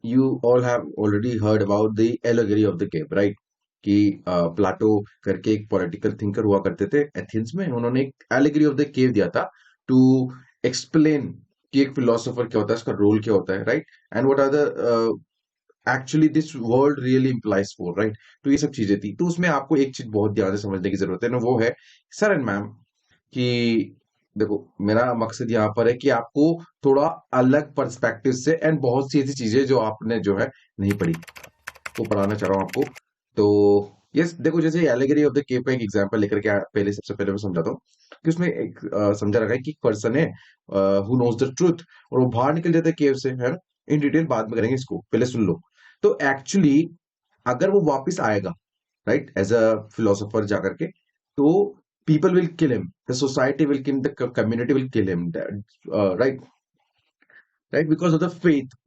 you all have already heard about the allegory of the cave, right? कि Plato करके एक political thinker हुआ करते थे एथेंस में, उन्होंने एक एलेगरी ऑफ द केव दिया था टू एक्सप्लेन कि एक फिलोसोफर क्या होता है, उसका रोल क्या होता है, right? And what are the actually this world really implies for, right? तो ये सब चीजें थी। तो उसमें आपको एक चीज बहुत ध्यान से समझने की जरूरत है ना, वो है सर एंड मैम कि देखो, मेरा मकसद यहाँ पर है कि आपको थोड़ा अलग पर्सपेक्टिव से एंड बहुत सी ऐसी चीजें जो आपने जो है नहीं पढ़ी, वो पढ़ाना चाह रहा हूँ आपको। तो यस, देखो, जैसे एलेगरी ऑफ द केव का एक एग्जांपल लेकर के पहले सबसे पहले मैं समझाता हूँ कि उसमें एक समझा रखा है कि एक पर्सन है हु नोज द ट्रुथ, और वो बाहर निकल जाता है केव से, है ना? इन डिटेल बाद में करेंगे, इसको पहले सुन लो। तो एक्चुअली अगर वो वापस आएगा, राइट, एज अ फिलोसोफर जाकर के, तो people will kill him, the society will kill, the community will kill him, right? Right, because of the faith,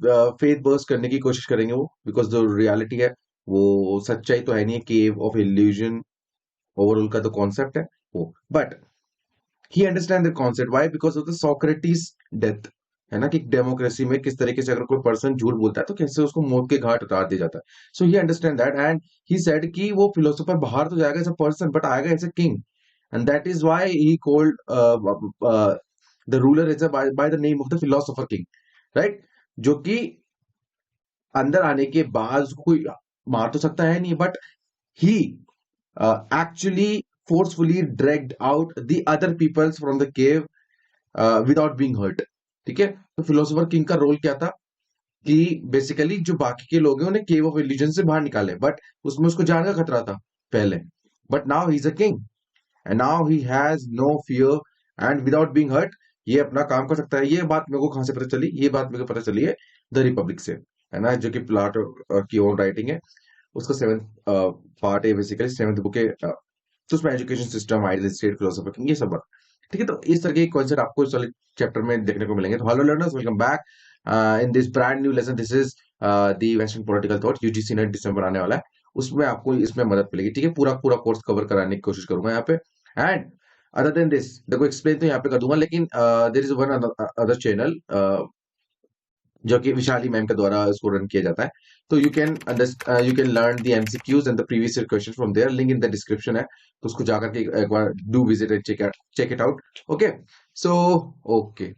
faith burst करने की कोशिश करेंगे वो, बिकॉज जो रियलिटी है वो सच्चाई तो है नहीं, केव ऑफ इल्यूजन ओवरऑल का तो कॉन्सेप्ट है वो। But he understand the concept, why? Because of the Socrates death, है ना? कि डेमोक्रेसी में किस तरीके से अगर कोई पर्सन झूठ बोलता है तो कैसे उसको मौत के घाट उतार दिया जाता है। So he understand that, and he said कि वो फिलोसोफर बाहर तो जाएगा एज अ पर्सन, बट आएगा as a king, and that is why he called the ruler is by the name of the philosopher king, right? जो कि अंदर आने के बाद उसको कोई मार तो सकता है नहीं, but he actually forcefully dragged out the other peoples from the cave without being hurt। ठीक है? तो फिलोसोफर किंग का रोल क्या था कि बेसिकली जो बाकी के लोग हैं उन्हें केव ऑफ इल्यूजन से बाहर निकाले, बट उसमें उसको जान का खतरा था पहले, but now he is a king and now he has no fear and without being hurt ये अपना काम कर सकता है। ये बात मेरे को कहां से पता चली? ये बात मेरे को पता चली है द रिपब्लिक से, है ना? जो कि प्लाटो की ओन राइटिंग है, उसका सेवेंथ पार्ट है, बेसिकली सेवेंथ बुक है। तो उसमें education system, ideal state, philosophy, ये सब बात, ठीक है? तो इस तरह के कॉन्सेप्ट आपको इस वाले चैप्टर में देखने को मिलेंगे। तो hello learners, welcome back in this brand new lesson. This is the western political thought, UGC NET दिसंबर आने वाला है, उसमें आपको इसमें मदद मिलेगी, ठीक है? पूरा पूरा कोर्स कवर कराने की कोशिश करूंगा यहाँ पे। एंड अदर देन दिस, देखो, एक्सप्लेन तो यहाँ पे कर दूंगा, लेकिन there is one other channel जो कि विशाली मैम के द्वारा इसको रन किया जाता है। तो you can learn the MCQs and the previous year question from there, link in the description है, तो उसको जाकर के एक बार do visit and check it out. Okay, so okay,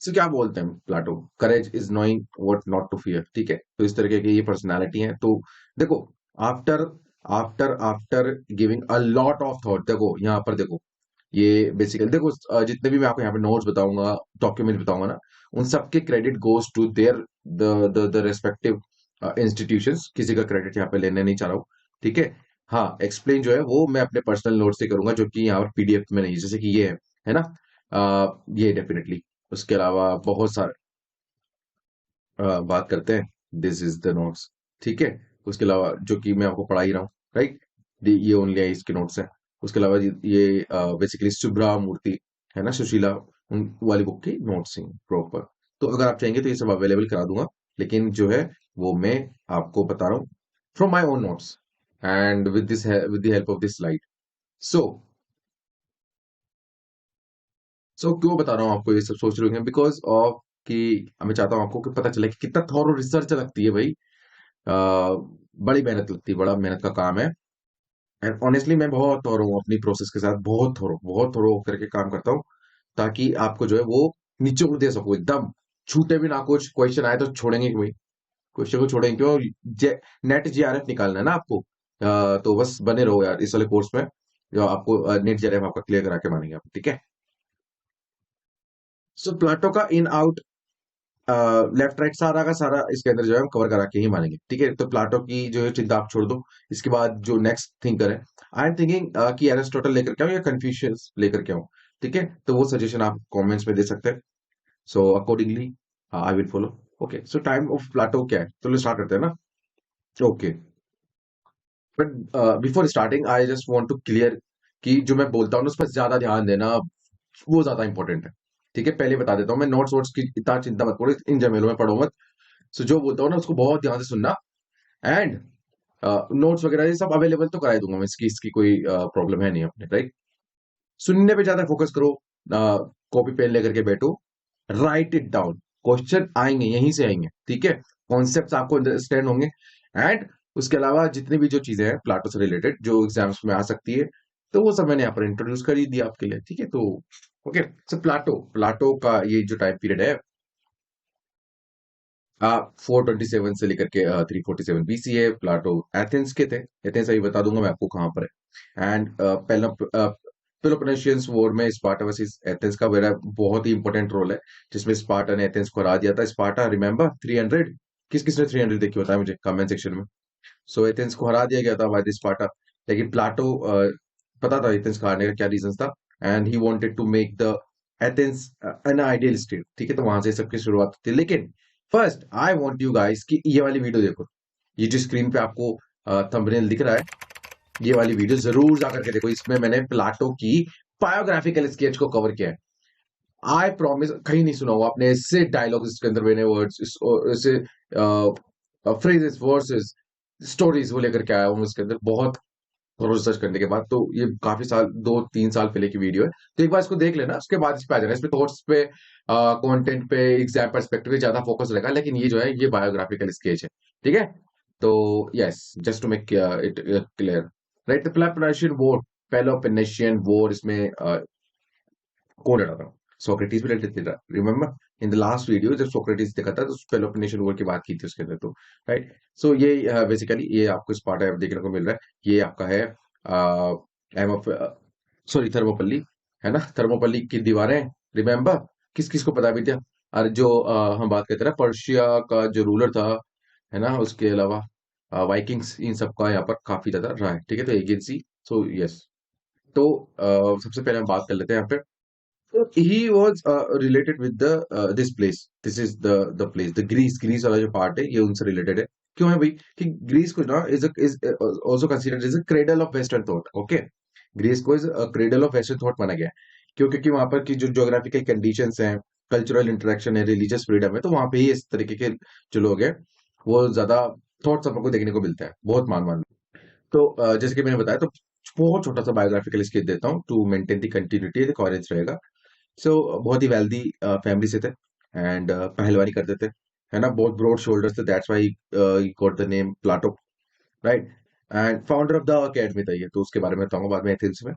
so क्या बोलते हैं Plato? Courage is knowing what not to fear, ठीक है? तो इस तरीके की ये पर्सनालिटी है। तो देखो, after after after giving a lot of thought, देखो यहाँ पर, देखो, ये बेसिकली देखो, जितने भी मैं आपको यहाँ पे नोट्स बताऊंगा, डॉक्यूमेंट बताऊंगा ना, उन सबके credit goes to there the respective institutions. किसी का क्रेडिट यहाँ पे लेने नहीं चाह रहा हूँ, ठीक है? हाँ, एक्सप्लेन जो है वो मैं अपने पर्सनल नोट से करूंगा, जो कि यहाँ पर पीडीएफ में नहीं, जैसे कि ये है ना? ये डेफिनेटली। उसके अलावा बहुत सारे बात करते हैं, दिस इज द नोट्स, ठीक है? उसके अलावा जो कि मैं आपको पढ़ा ही रहा हूँ, राइट? ये ओनली है, इसके नोट्स हैं। उसके अलावा ये बेसिकली सुब्रा मूर्ति, है ना, सुशीला, उन वाली बुक की नोट्स हैं प्रॉपर। तो अगर आप चाहेंगे तो ये सब अवेलेबल करा दूंगा, लेकिन जो है वो मैं आपको बता रहा हूँ from my own notes and with the help of this slide. So क्यों बता रहा हूँ आपको ये सब? सोच रहे होंगे बिकॉज ऑफ कि मैं चाहता हूँ आपको कि पता चले कि कितना थॉरो रिसर्च लगती है भाई। अ, बड़ी मेहनत लगती है, बड़ा मेहनत का काम है। एंड ऑनेस्टली मैं बहुत थोरो हूँ अपनी प्रोसेस के साथ, बहुत थोरो होकर के काम करता हूँ, ताकि आपको जो है वो निचोड़ दे सको एकदम, छूटे भी ना कुछ। क्वेश्चन आए तो छोड़ेंगे क्यों भाई? क्वेश्चन को छोड़ेंगे क्यों? नेट जीआरएफ निकालना है ना आपको। तो बस बने रहो यार इस वाले कोर्स में, जो आपको नेट जीआरएफ आपका क्लियर करा के मानेंगे आप, ठीक है? सो प्लाटो का इन आउट, लेफ्ट राइट सारा का सारा इसके अंदर जो है हम कवर करा के ही मानेंगे, ठीक है? तो प्लाटो की जो है चिंता आप छोड़ दो। इसके बाद जो नेक्स्ट थिंकर है, आई एम थिंकिंग कि एरिस्टोटल लेकर के आऊं या कन्फ्यूशियस लेकर के आऊं, ठीक है? तो वो सजेशन आप कमेंट्स में दे सकते हैं। So accordingly I will follow. Okay, so time of Plato क्या है, चलो स्टार्ट करते हैं ना। Okay, but before starting I just want to clear कि जो मैं बोलता हूँ ना उस पर ज्यादा ध्यान देना, वो ज्यादा इंपॉर्टेंट है, ठीक है? पहले बता देता हूँ, मैं नोट्स वोट्स की इतना चिंता मत करो, इन जमेलों में पढ़ो मत। सो जो बोलता हूँ ना उसको बहुत ध्यान से सुनना, एंड नोट्स वगैरह ये सब अवेलेबल तो करा ही दूंगा मैं, इसकी इसकी कोई प्रॉब्लम है नहीं अपने, राइट? सुनने पे ज्यादा फोकस करो, कॉपी पेन लेकर के बैठो, राइट इट डाउन, क्वेश्चन आएंगे, यहीं से आएंगे, ठीक है। कॉन्सेप्ट आपको अंडरस्टैंड होंगे, एंड उसके अलावा जितनी भी जो चीजें हैं प्लाटो से रिलेटेड जो एग्जाम्स में आ सकती है, तो वो सब मैंने यहाँ पर इंट्रोड्यूस कर ही दिया आपके लिए, ठीक है। तो ओके, सो प्लाटो प्लाटो का ये जो टाइम पीरियड है 427 से लेकर के 347 बीसी है। प्लाटो एथेंस के थे, एथेंस अभी बता दूंगा मैं आपको कहाँ पर है। एंड पेलोपोनेशियंस वॉर में स्पार्टा वर्सेस एथेंस का मेरा बहुत ही इंपॉर्टेंट रोल है, जिसमें स्पार्टा ने एथेंस को हरा दिया था। स्पार्टा रिमेंबर 300, किस किसने 300 देखी होता है मुझे कमेंट सेक्शन में। सो एथेंस को हरा दिया गया था बाय द स्पार्टा, लेकिन प्लाटो पता था एथेंस को हारने का क्या रीजन था, and he wanted to make the Athens an ideal state, ठीक है। तो वहां से सबकी शुरुआत थी, लेकिन first I want you guys कि ये वाली वीडियो देखो, ये जो स्क्रीन पे आपको थंबनेल दिख रहा है, ये वाली वीडियो जरूर जाकर के देखो। इसमें मैंने प्लाटो की बायोग्राफिकल स्केच को कवर किया है। आई प्रॉमिस कहीं नहीं सुना हुआ आपने ऐसे डायलॉग इसके अंदर, मैंने वर्ड्स ऐसे फ्रेजेस वर्सेस स्टोरीज वो लेकर के आया हूँ इसके अंदर बहुत रिसर्च करने के बाद। तो ये काफी साल 2-3 साल पहले की वीडियो है, तो एक बार इसको देख लेना, उसके बाद इस पे आ जाना। इसमें थॉट्स पे कंटेंट पे एग्जाम पर्सपेक्टिव पे ज्यादा फोकस रहेगा, लेकिन ये जो है ये बायोग्राफिकल स्केच है, ठीक है। तो yes, just to make it clear, right. The Peloponnesian war, Peloponnesian war इसमें कौन लड़ा था? सोक्रेटिस भी लड़ते थे, remember in the last video जब सोक्रेटिस देखा था तो पेलोपोनेशियन वॉर की बात की थी उसके अंदर, तो राइट। सो ये बेसिकली ये आपको स्पार्टा देखने को मिल रहा है। ये आपका है एम ऑफ सॉरी थर्मोपल्ली, है ना। थर्मोपल्ली की दीवारें, रिमेम्बर किस किस को पता भी था। और जो हम बात करते हैं ना, पर्शिया का जो रूलर था, है ना, उसके अलावा वाइकिंग्स, इन सबका यहाँ पर काफी ज्यादा रहा है, ठीक है। तो एजेंसी, सो यस। तो सबसे पहले हम बात कर लेते हैं यहाँ पे। He was related with the this place. This is the place. The Greece वाला जो पार्ट है ये उनसे रिलेटेड है। क्यों है भाई? कि ग्रीस को ना is also considered as a cradle of western thought, okay. Greece को is cradle of western thought माना गया है। क्यों? क्योंकि वहां पर की जो ज्योग्राफिकल कंडीशंस हैं, कल्चरल इंटरेक्शन है, रिलीजियस फ्रीडम है, तो वहां पे ही इस तरीके के जो लोग हैं वो ज्यादा थॉट्स आपको देखने को मिलता है, बहुत मान। तो जैसे कि मैंने बताया, तो बहुत छोटा सा बायोग्राफिकल स्केच देता हूँ to maintain the continuity, coherence रहेगा। सो बहुत ही वेल्दी फैमिली से थे, एंड पहलवानी करते थे, है ना। बहुत ब्रॉड शोल्डर्स थे, that's why got the name Plato, right. And founder of the academy था ये, तो उसके बारे में बताऊंगा बाद में, एथेंस में।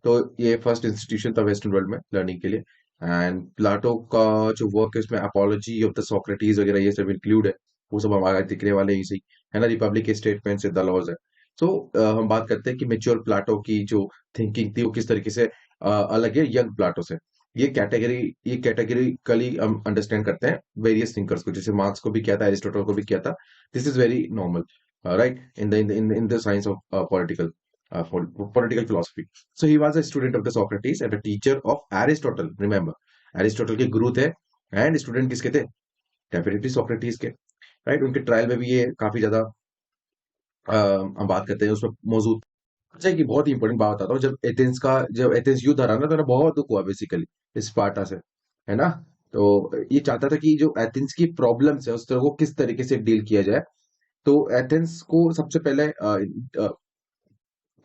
तो ये फर्स्ट इंस्टीट्यूशन था वेस्टर्न वर्ल्ड में लर्निंग के लिए। एंड प्लाटो का जो वर्क है उसमें अपोलॉजी ऑफ द सोक्रेटिस वगैरह ये सब इंक्लूड है, वो सब हमारा दिखने वाले ही सही, है ना। रिपब्लिक के स्टेटमेंट्स द लॉज है। सो हम बात करते हैं कि मेच्योर प्लाटो की जो थिंकिंग थी वो किस तरीके से अलग है यंग प्लाटो से। ये कैटेगरिकली हम अंडरस्टैंड करते हैं वेरियस थिंकर्स को, जैसे मार्क्स को भी किया था, एरिस्टोटल को भी किया था। This is very normal, right, in the science of political philosophy. So he was a student of the Socrates and a teacher of Aristotle. Remember, Aristotle के गुरु थे, एंड स्टूडेंट किसके थे? डेफिनेटली सोक्रेटिस के, right. उनके trial में भी ये काफी ज्यादा हम बात करते हैं उसमें मौजूद। अच्छा, की बहुत ही इंपॉर्टेंट बात बताता हूँ। जब एथेंस युद्ध हरा ना, तो उन्हें बहुत दुख हुआ बेसिकली स्पार्टा से, है ना। तो ये चाहता था कि जो एथेंस की प्रॉब्लम्स है उस तरह को किस तरीके से डील किया जाए। तो एथेंस को सबसे पहले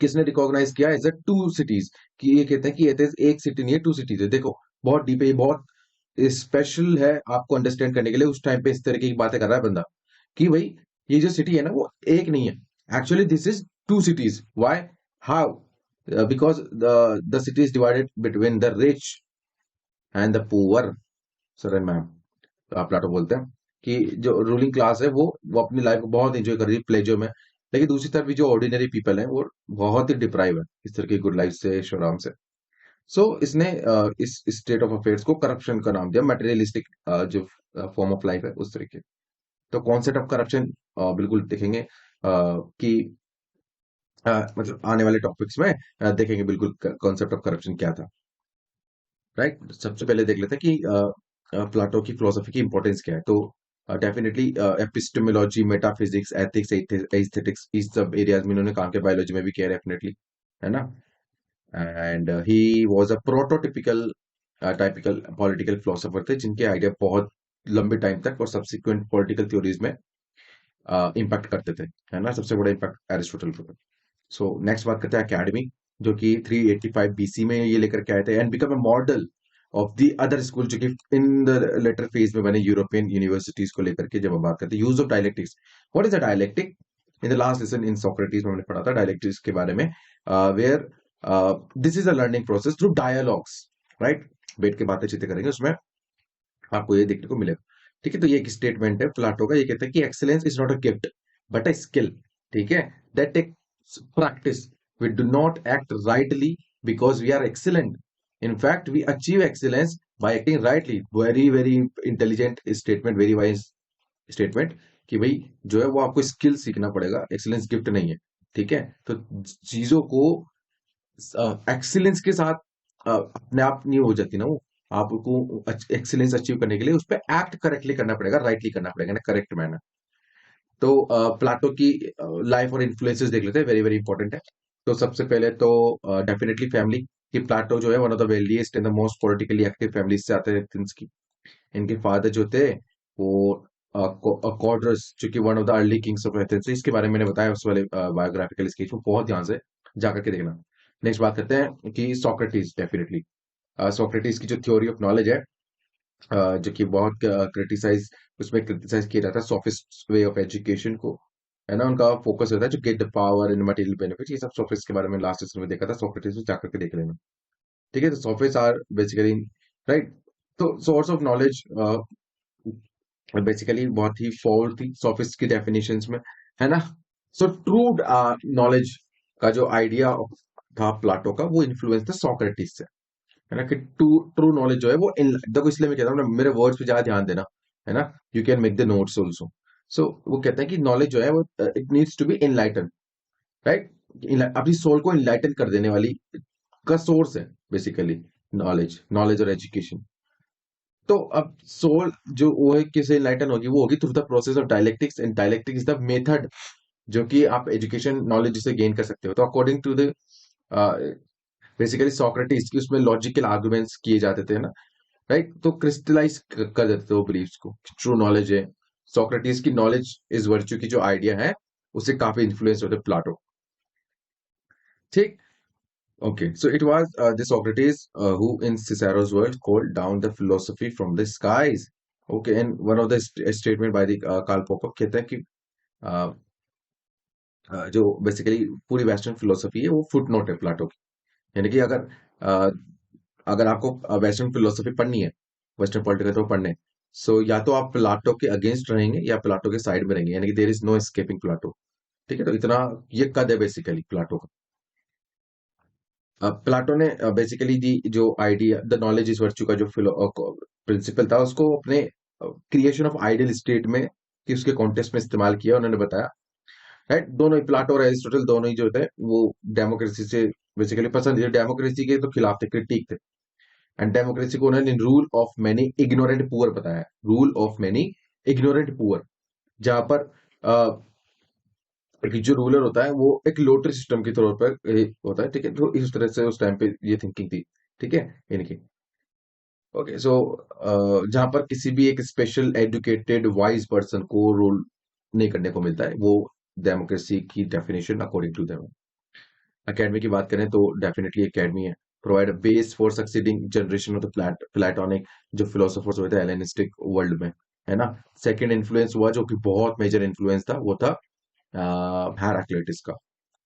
किसने रिकॉग्नाइज किया एज अ टू सिटीज, कि ये कहते हैं कि एथेंस एक सिटी नहीं है, टू सिटीज है। देखो बहुत डीप है, ये बहुत स्पेशल है आपको अंडरस्टैंड करने के लिए। उस टाइम पे इस तरीके की बातें कर रहा है बंदा कि भाई ये जो सिटी है ना वो एक नहीं है, actually this is two cities. Why? How? Because the city is divided between the rich and the poor. Sir ma'am, Plato बोलते हैं कि जो रूलिंग क्लास है वो अपनी लाइफ को बहुत एंजॉय कर रही है प्लेजर में, लेकिन दूसरी तरफ भी जो ऑर्डिनरी पीपल है वो बहुत ही डिप्राइव है इस तरह की गुड लाइफ से, ऐशो आराम से। सो इसने इस स्टेट ऑफ अफेयर्स को करप्शन का नाम दिया, मटेरियलिस्टिक जो फॉर्म ऑफ लाइफ है उस तरीके। तो कॉन्सेप्ट ऑफ करप्शन बिल्कुल देखेंगे कि मतलब आने वाले टॉपिक्स में देखेंगे बिल्कुल कॉन्सेप्ट ऑफ करप्शन क्या था, राइट। सबसे पहले देख लेते हैं कि प्लाटो की फिलोसफी की इंपॉर्टेंस क्या है। तो definitely epistemology, metaphysics, ethics, aesthetics, इस सब एरियाज में इन्होंने काम किया, बायोलॉजी में भी किया डेफिनेटली, है ना। And he was a prototypical typical political philosopher थे, जिनके आइडिया बहुत लंबे टाइम तक और सब्सिक्वेंट पॉलिटिकल थ्योरीज में इम्पैक्ट करते थे, है ना। सबसे बड़ा इम्पैक्ट एरिस्टोटल का। सो नेक्स्ट बात करते हैं एकेडमी, जो कि 385 बीसी में ये लेकर के आए थे, and become a model of the other school, जो कि इन द लेटर फेज में बने यूरोपियन यूनिवर्सिटीज को लेकर के जब हम बात करते हैं use of dialectics. What is a dialectic? In the last lesson in Socrates में हमने पढ़ा था डायलेक्टिक्स के बारे में, where this is a learning process through dialogues, right? बैठ के बातें चीतें करेंगे, उसमें आपको ये देखने को मिलेगा। ठीक है, तो ये एक स्टेटमेंट है प्लाटो का, ये कहता है कि excellence is not a gift but a skill. ठीक है, that takes practice. We do not act rightly because we are excellent, in fact we achieve excellence by acting rightly. Very very intelligent statement, very wise statement, कि भाई जो है वो आपको skill सीखना पड़ेगा, एक्सीलेंस गिफ्ट नहीं है। ठीक है, तो चीजों को एक्सीलेंस के साथ अपने आप नहीं हो जाती ना वो, आपको एक्सीलेंस अचीव करने के लिए उस पर एक्ट करेक्टली करना पड़ेगा, राइटली करना पड़ेगा ना, करेक्ट मैनर। तो प्लाटो की लाइफ और इन्फ्लुएंसेस देख लेते हैं, वेरी वेरी इंपॉर्टेंट है। तो सबसे पहले तो डेफिनेटली फैमिली, कि प्लाटो जो है one of the wealthiest and the most politically active family से आते हैं एथेंस की। इनके फादर जो थे वो कॉर्डरस, जो कि one of the early Kings of Athens, इसके बारे में मैंने बताया उस वाले बायोग्राफिकल स्केच में, बहुत ध्यान से जाकर के देखना। नेक्स्ट बात करते हैं कि सोक्रेटिस, डेफिनेटली सोक्रेटिस की जो थ्योरी ऑफ नॉलेज है, जो कि बहुत क्रिटिसाइज, उसमें क्रिटिसाइज किया जाता है सोफिस्ट वे ऑफ एजुकेशन को, है ना। उनका फोकस होता है जो get the power in material benefit, ये सब सोफिस्ट के बारे में लास्ट सेशन में देखा था, सोक्रेटिस में जाकर के देख लेना। ठीक है, तो सोफिस्ट आर बेसिकली, राइट। तो सोर्स ऑफ नॉलेज बेसिकली बहुत ही फॉल थी सोफिस्ट की डेफिनेशंस में, है ना। सो ट्रू नॉलेज का जो आइडिया था प्लाटो का, वो इन्फ्लुएंस था सोक्रेटिस से, है ना। कि ट्रू ट्रू नॉलेज जो है वो देखो, इसलिए मैं कहता हूँ ना, मेरे वर्ड्स पे ज्यादा ध्यान देना, है ना। You can make the notes also. So वो कहते हैं कि नॉलेज जो है वो it needs to be enlighten, right. अपनी सोल को इनलाइटन कर देने वाली का सोर्स है बेसिकली नॉलेज, नॉलेज और एजुकेशन। तो अब सोल जो वो है किसे इनलाइटन होगी, वो होगी through the process of dialectics, and dialectics is the method जो कि आप एजुकेशन नॉलेज से गेन कर सकते हो। तो according to the basically Socrates की, उसमें लॉजिकल आर्गुमेंट्स किए जाते थे ना, राइट। तो क्रिस्टलाइज कर देते थे वो बिलीव्स को, ट्रू नॉलेज है। सोक्रेटिस की नॉलेज इज वर्च्यू की जो आइडिया है, उससे काफी इन्फ्लुएंस होते प्लाटो। ठीक, okay, so it was the Socrates who in Cicero's world called down the philosophy from the skies. Okay, and one of the statement by the Karl Popper कहता है कि uh, जो basically पूरी western philosophy है वो foot note है Plato की। यानी कि uh, अगर आपको वेस्टर्न फिलोसफी पढ़नी है, वेस्टर्न पॉलिटिकल तो पढ़ने, सो या तो आप प्लाटो के अगेंस्ट रहेंगे या प्लाटो के साइड में रहेंगे, यानी कि there is no escaping Plato. ठीक है, तो इतना ये कद है बेसिकली प्लाटो का। प्लाटो ने बेसिकली दी जो idea the knowledge is virtue का जो प्रिंसिपल था, उसको अपने क्रिएशन ऑफ आइडियल स्टेट में कि उसके कॉन्टेक्स्ट में इस्तेमाल किया, उन्होंने बताया, राइट। दोनों ही प्लाटो और एरिस्टोटल दोनों ही जो थे वो डेमोक्रेसी से बेसिकली पसंद, डेमोक्रेसी के तो खिलाफ थे, क्रिटिक थे। एंड डेमोक्रेसी को उन्होंने rule of many ignorant poor बताया, rule of many ignorant poor, जहां पर कि जो रूलर होता है वो एक लोटरी सिस्टम के तौर पर होता है। ठीक है, तो इस तरह से उस टाइम पे ये थिंकिंग थी। ठीक है, इनकी। ओके, सो जहां पर किसी भी एक स्पेशल एजुकेटेड वाइज पर्सन को रूल नहीं करने को मिलता है, वो डेमोक्रेसी की definition according to them. Academy की बात करें तो डेफिनेटली एकेडमी है provide a base for succeeding generation of the Platonic जो फिलोसोफर्स हुए थे हेलेनिस्टिक वर्ल्ड में, है ना। सेकंड इन्फ्लुएंस हुआ जो कि बहुत मेजर इन्फ्लुएंस था, वो था हेराक्लिटस का।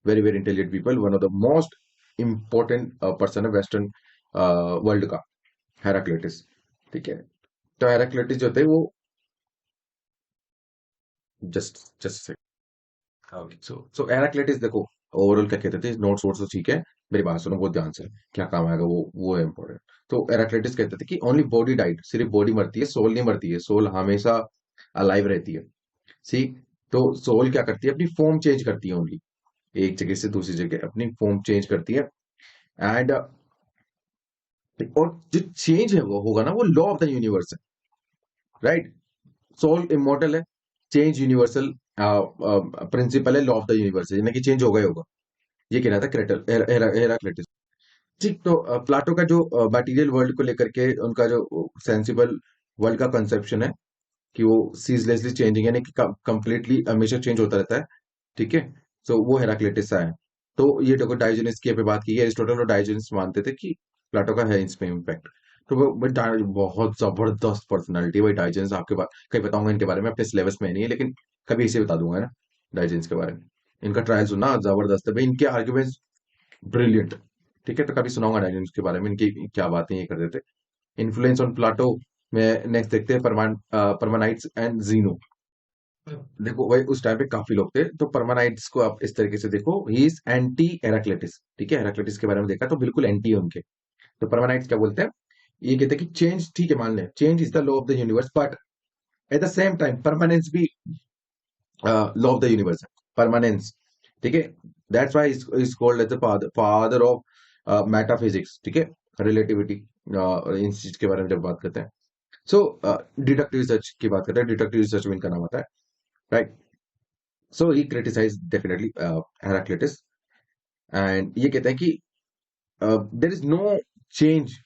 Very very intelligent people, one of the most important person है वेस्टर्न वर्ल्ड का, हेराक्लिटस। ठीक है, तो हेराक्लिटस जो थे वो जस्ट जस्ट सो सो हेराक्लिटस देखो, ओवरऑल क्या कहते थे, नोट्स वोट्स तो ठीक है, मेरी बात सुनो बहुत ध्यान से, क्या काम आएगा वो है इंपॉर्टेंट। तो हेराक्लिटस कहते थे कि ओनली बॉडी डाइट, सिर्फ बॉडी मरती है, सोल नहीं मरती है, सोल हमेशा अलाइव रहती है। सी, तो सोल क्या करती है, अपनी फॉर्म चेंज करती है ओनली, एक जगह से दूसरी जगह अपनी फॉर्म चेंज करती है। एंड और जो चेंज है वो होगा ना, वो लॉ ऑफ द यूनिवर्स है, राइट। सोल इमोर्टल है, चेंज यूनिवर्सल प्रिंसिपल है, लॉ ऑफ द यूनिवर्स, यानी कि चेंज होगा ही होगा। ये कहना था क्रेटल हेराक्लिटस। ठीक, तो प्लाटो का जो मटेरियल वर्ल्ड को लेकर के उनका जो सेंसिबल वर्ल्ड का कंसेप्शन है कि वो सीजलेसली चेंजिंग, यानी कि कंप्लीटली हमेशा चेंज होता रहता है। ठीक है, सो वो हेराक्लिटस से है। तो ये देखो डायोजेनिस की पे बात की है, एरिस्टोटल और डायोजेनिस मानते थे कि प्लाटो का है इसमें इम्पैक्ट। तो बहुत जबरदस्त पर्सनालिटी भाई डाइजेंस, आपके बारे कहीं बताऊंगा इनके बारे में, अपने सिलेबस में नहीं है लेकिन कभी इसे बता दूंगा, है ना, डाइजेंस के बारे में। इनका ट्रायल सुनना जबरदस्त है भाई, इनके आर्ग्यूमेंट्स ब्रिलियंट। ठीक है, तो कभी सुनाऊंगा डाइजेंस के बारे में, इनकी क्या बातें ये कर देते। इन्फ्लुएंस ऑन प्लाटो में नेक्स्ट देखते हैं परमानाइट्स एंड जीनो। देखो भाई उस टाइम पे काफी लोग थे, तो परमानाइट्स को आप इस तरीके से देखो, ही इज एंटी हेराक्लेटिस। ठीक है, हेराक्लेटिस के बारे में देखा तो बिल्कुल एंटी है उनके। तो परमानाइट्स क्या बोलते हैं, ये कहते हैं कि चेंज, ठीक है मान लें change is the law of the universe, but at the same time permanence भी लॉ ऑफ द यूनिवर्स है, परमानेंस। ठीक है, that's why is called as the father of metaphysics. ठीक है, रिलेटिविटी इन चीज के बारे में जब बात करते हैं। सो डिडक्टिव रिसर्च की बात करते हैं, डिडक्टिव रिसर्च में इनका नाम आता है, राइट। So he criticize definitely Heraclitus, and ये कहते हैं कि there is no change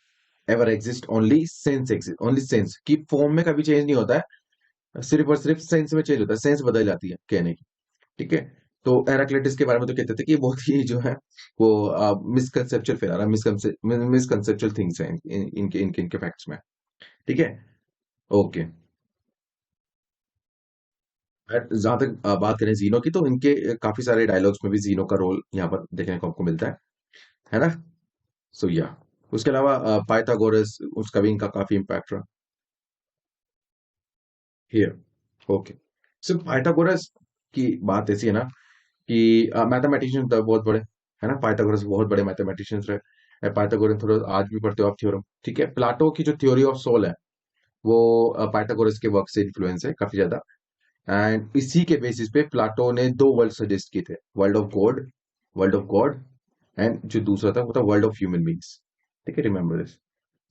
ever exist, only sense exist, only sense की फॉर्म में कभी चेंज नहीं होता है, सिर्फ और सिर्फ सेंस में चेंज होता है, सेंस बदल जाती है कहने की। ठीक है, तो हेराक्लिटस के बारे में तो कहते थे कि बहुत ही जो है वो मिसकंसेप्चुअल फैला रहा है, मिसकंसेप्चुअल थिंग्स हैं इनके फैक्ट्स में। ठीक है, ओके। जहां तक बात करें जीनो की, तो इनके काफी सारे डायलॉग्स में भी जीनो का रोल यहाँ पर देखने को आपको मिलता है ना। सो या उसके अलावा पाइथागोरस, उसका भी इनका काफी इम्पैक्ट रहा हियर। ओके, सो पाइथागोरस की बात ऐसी है ना कि मैथमेटिशियन तो बहुत बड़े, है ना, पाइथागोरस बहुत बड़े मैथमेटिशियंस रहे। पाइथागोरस थोड़ा आज भी पढ़ते हो आप थ्योरम। ठीक है, प्लाटो की जो थ्योरी ऑफ सोल है वो पाइथागोरस के वर्क से इन्फ्लुएंस है काफी ज्यादा। एंड इसी के बेसिस पे प्लाटो ने दो वर्ल्ड सजेस्ट किए थे, वर्ल्ड ऑफ गॉड, एंड जो दूसरा था वो था वर्ल्ड ऑफ ह्यूमन बींग्स। ठीक है, रिमेंबर दिस।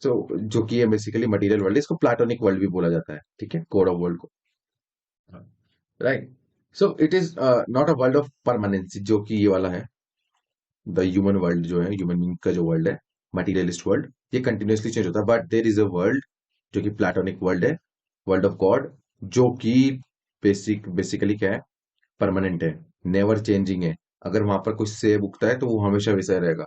सो जो कि है बेसिकली मटेरियल वर्ल्ड, इसको प्लाटोनिक वर्ल्ड भी बोला जाता है। ठीक है, कोड ऑफ वर्ल्ड को, right. So it is not a world of permanency, जो कि ये वाला है द ह्यूमन वर्ल्ड, जो है ह्यूमन बींग का जो वर्ल्ड है, मटीरियलिस्ट वर्ल्ड, ये कंटिन्यूअसली चेंज होता है, but there is a world जो कि प्लाटोनिक वर्ल्ड है, वर्ल्ड ऑफ गॉड, जो कि बेसिकली क्या है, परमानेंट है, नेवर चेंजिंग है। अगर वहां पर कुछ सेब उगता है तो वो हमेशा वैसा ही रहेगा।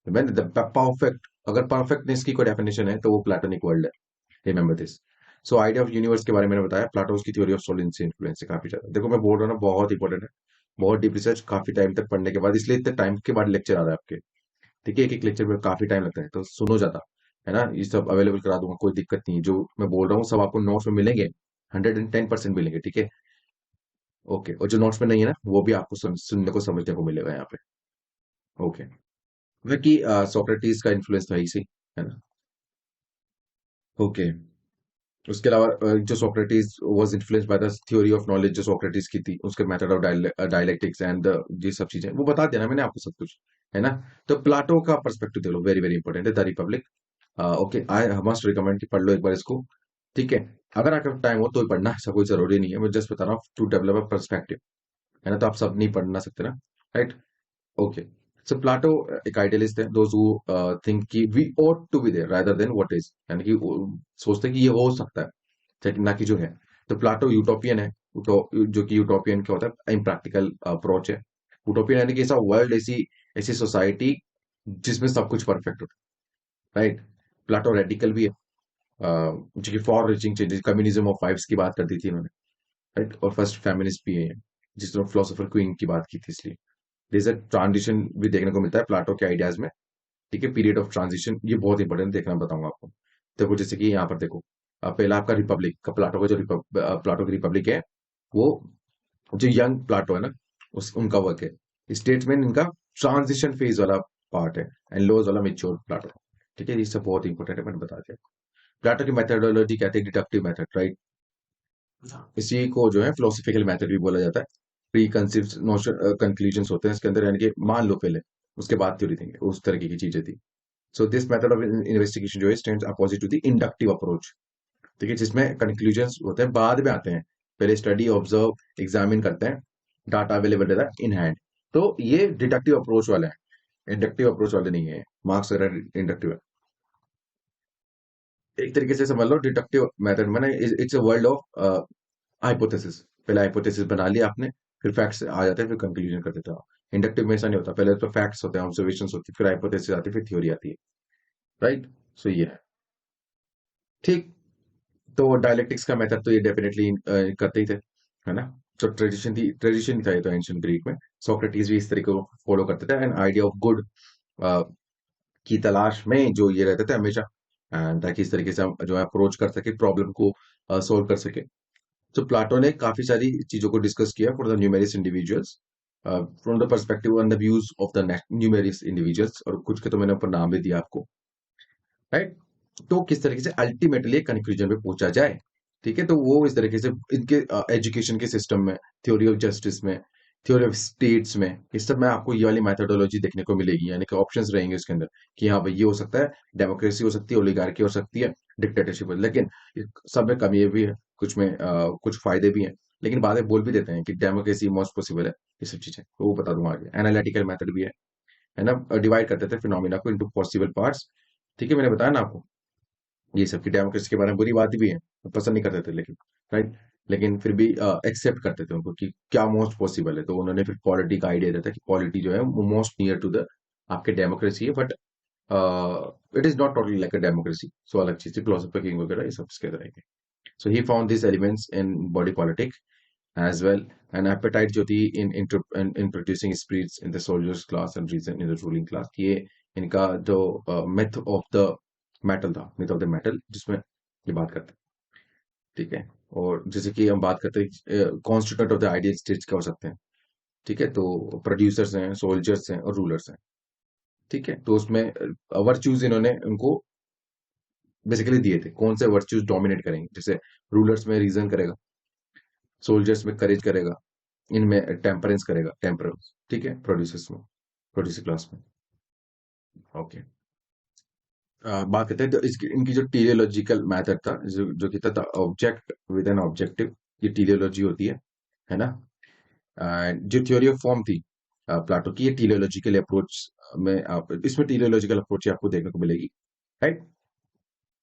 परफेक्ट, अगर परफेक्टनेस की कोई डेफिनेशन है तो वो प्लाटोनिक वर्ल्ड है, remember this. So idea of universe के बारे में मैंने बताया, प्लाटोस की थ्योरी ऑफ सोल से इन्फ्लुएंस है काफी ज्यादा। देखो मैं बोल रहा हूँ ना, बहुत इंपॉर्टेंट है, बहुत डीप रिसर्च, काफी टाइम तक पढ़ने के बाद, इसलिए इतने टाइम के बाद लेक्चर आ रहा है आपके। ठीक है, एक एक लेक्चर में काफी टाइम लगता है, तो सुनो ज्यादा, है ना, ये सब अवेलेबल करा दूंगा, कोई दिक्कत नहीं है। जो मैं बोल रहा हूँ सब आपको नोट्स में मिलेंगे, 110% मिलेंगे। ठीक है, ओके, और जो नोट्स में नहीं है ना वो भी आपको सुनने को समझने को मिलेगा यहाँ पे। ओके, बाकी सोक्रेटिस का इन्फ्लुएंस था इसी, है ना। ओके, उसके अलावा जो Socrates was influenced by the theory of knowledge जो सोक्रेटिस की थी, उसके मेथड ऑफ डायलेक्टिक्स एंड ये सब चीजें वो बता देना मैंने आपको सब कुछ, है ना। तो प्लाटो का पर्सपेक्टिव देख लो, वेरी वेरी इंपॉर्टेंट है, the Republic. Okay, I must recommend कि पढ़ लो एक बार इसको। ठीक है, अगर आपका टाइम हो तो ही पढ़ना, ऐसा कोई जरूरी नहीं है, मैं जस्ट बता रहा हूँ टू डेवलप अ पर्सपेक्टिव, है ना, तो आप सब नहीं पढ़ना सकते ना, राइट। ओके, सो प्लाटो एक आइडियलिस्ट है, दोज हु थिंक कि we ought to be there rather than what is, यानी कि वो सोचते हैं कि ये हो सकता है, ना कि जो है। तो प्लाटो यूटोपियन है, जो कि यूटोपियन क्या होता है, इम्प्रैक्टिकल अप्रोच है। यूटोपियन यानी कि ऐसा वर्ल्ड, ऐसी ऐसी सोसाइटी जिसमें सब कुछ परफेक्ट हो, राइट। प्लाटो रेडिकल भी है, जो कि for reaching changes, communism of vibes की बात कर दी थी इन्होंने, राइट। और फर्स्ट फेमिनिस्ट भी है, जिसने फिलोसोफर क्वीन की बात की थी, इसलिए there's a ट्रांजिशन भी देखने को मिलता है प्लाटो के आइडियाज में। ठीक है, पीरियड ऑफ ट्रांजिशन, ये बहुत इंपॉर्टेंट, देखना बताऊंगा आपको। देखो जैसे कि यहाँ पर देखो, पहला आपका रिपब्लिक का, प्लाटो का जो प्लाटो की रिपब्लिक है, वो जो यंग प्लाटो है ना, उस उनका वर्क है। स्टेट्समैन इनका ट्रांजिशन फेज वाला पार्ट है, एंड लॉज वाला मेच्योर प्लाटो। ठीक है, ये सब बहुत इंपॉर्टेंट है, मैंने बता दिया। प्लाटो की मेथडोलॉजी कहते हैं डिडक्टिव मेथड, राइट। इसी को जो है फिलोसफिकल मेथड भी बोला जाता है। प्री कंसीव्ड नोशन कंक्लूजन होते हैं इसके अंदर, यानी कि मान लो पहले, उसके बाद थ्योरी देंगे, उस तरीके की चीजें थी। So this method of investigation जो है stands opposite to the inductive approach. ठीक है, जिसमें कंक्लूजन होते हैं बाद में आते हैं, पहले स्टडी ऑब्जर्व एग्जामिन करते हैं, डाटा अवेलेबल रहता है इन हैंड। तो ये डिडक्टिव अप्रोच वाला है, इंडक्टिव अप्रोच वाले नहीं है, मार्क्स वगैरह इंडक्टिव है। एक तरीके से समझ लो डिडक्टिव मेथड में it's a world of hypothesis. पहले हाइपोथेसिस बना लिया आपने, फिर फैक्ट्स आ जाते हैं, फिर कंक्लूजन कर देते हो। इंडक्टिव में ऐसा नहीं होता, पहले तो फैक्ट्स होते हैं, ऑब्जर्वेशंस होती है, फिर हाइपोथेसिस आती है, फिर थ्योरी आती है, राइट। सो ये है। ठीक। तो डायलेक्टिक्स का मेथड तो ये डेफिनेटली करते ही थे, है ना। तो ट्रेडिशन था ये तो एंशियंट ग्रीक में। सोक्रेटिस भी इस तरीके को फॉलो करते थे, एन आइडिया ऑफ गुड की तलाश में जो ये रहते थे हमेशा, ताकि इस तरीके से हम जो है अप्रोच कर सके, प्रॉब्लम को सोल्व कर सके। तो प्लाटो ने काफी सारी चीजों को डिस्कस किया for the numerous individuals, from the perspective and the views of the numerous individuals, और कुछ के तो मैंने ऊपर नाम भी दिया आपको, राइट। तो किस तरीके से अल्टीमेटली कंक्लूजन पे पहुंचा जाए, ठीक है। तो वो इस तरीके से इनके एजुकेशन के सिस्टम में, थ्योरी ऑफ जस्टिस में, थ्योरी ऑफ स्टेट्स में, इस सब में आपको ये वाली मैथोडोलॉजी देखने को मिलेगी, यानी कि ऑप्शंस रहेंगे इसके अंदर कि हाँ भाई ये हो सकता है, डेमोक्रेसी हो सकती है, ओलिगार्की हो सकती है, डिक्टेटरशिप हो, लेकिन सब में कमी भी है, कुछ में कुछ फायदे भी हैं, लेकिन बाद में बोल भी देते हैं कि डेमोक्रेसी मोस्ट पॉसिबल है, ये सब चीजें तो वो बता दूंगा आगे। एनालिटिकल मेथड भी है ना, डिवाइड करते थे फिनोमिना को इनटू पॉसिबल पार्ट्स, ठीक है, मैंने बताया ना आपको ये सब की डेमोक्रेसी के बारे में बुरी बात भी है, पसंद नहीं करते थे लेकिन, राइट, लेकिन फिर भी एक्सेप्ट करते थे उनको कि क्या मोस्ट पॉसिबल है। तो उन्होंने फिर पॉलिटी का आइडिया दिया था कि पॉलिटी जो है वो मोस्ट नियर टू द आपके डेमोक्रेसी है, but it is not totally like a democracy. So अलग चीज थी, फिलोसफर किंग वगैरह ये सब इसके तरह के। So he found this elements in body politics as well, and appetite जो थी in producing spirits in the soldiers class and reason in the ruling class, ये इनका जो मिथ ऑफ द मेटल था, मिथ ऑफ द मेटल, जिसमें ये बात करते हैं, ठीक है। और जैसे कि हम बात करते हैं constituent of the ideal states क्या हो सकते हैं, ठीक है। तो प्रोड्यूसर्स हैं, सोल्जर्स हैं और रूलर्स हैं, ठीक है। तो उसमें वर्च्यूज इन्होंने उनको बेसिकली दिए थे, कौन से वर्च्यूज डोमिनेट करेंगे, जैसे रूलर्स में रीजन करेगा, सोल्जर्स में करेज करेगा, इनमें टेम्परेंस करेगा, टेम्परेंस, ठीक है, प्रोड्यूसर्स में, प्रोड्यूसर क्लास में, ओके। बात करते हैं तो इसकी इनकी जो टीलियोलॉजिकल मेथड था, जो कि था ऑब्जेक्ट विद एन ऑब्जेक्टिव, ये टीलियोलॉजी होती है ना। जो थ्योरी ऑफ फॉर्म थी प्लाटो की, ये टीलियोलॉजिकल अप्रोच में आप इसमें टीलियोलॉजिकल अप्रोच आपको देखने को मिलेगी, राइट।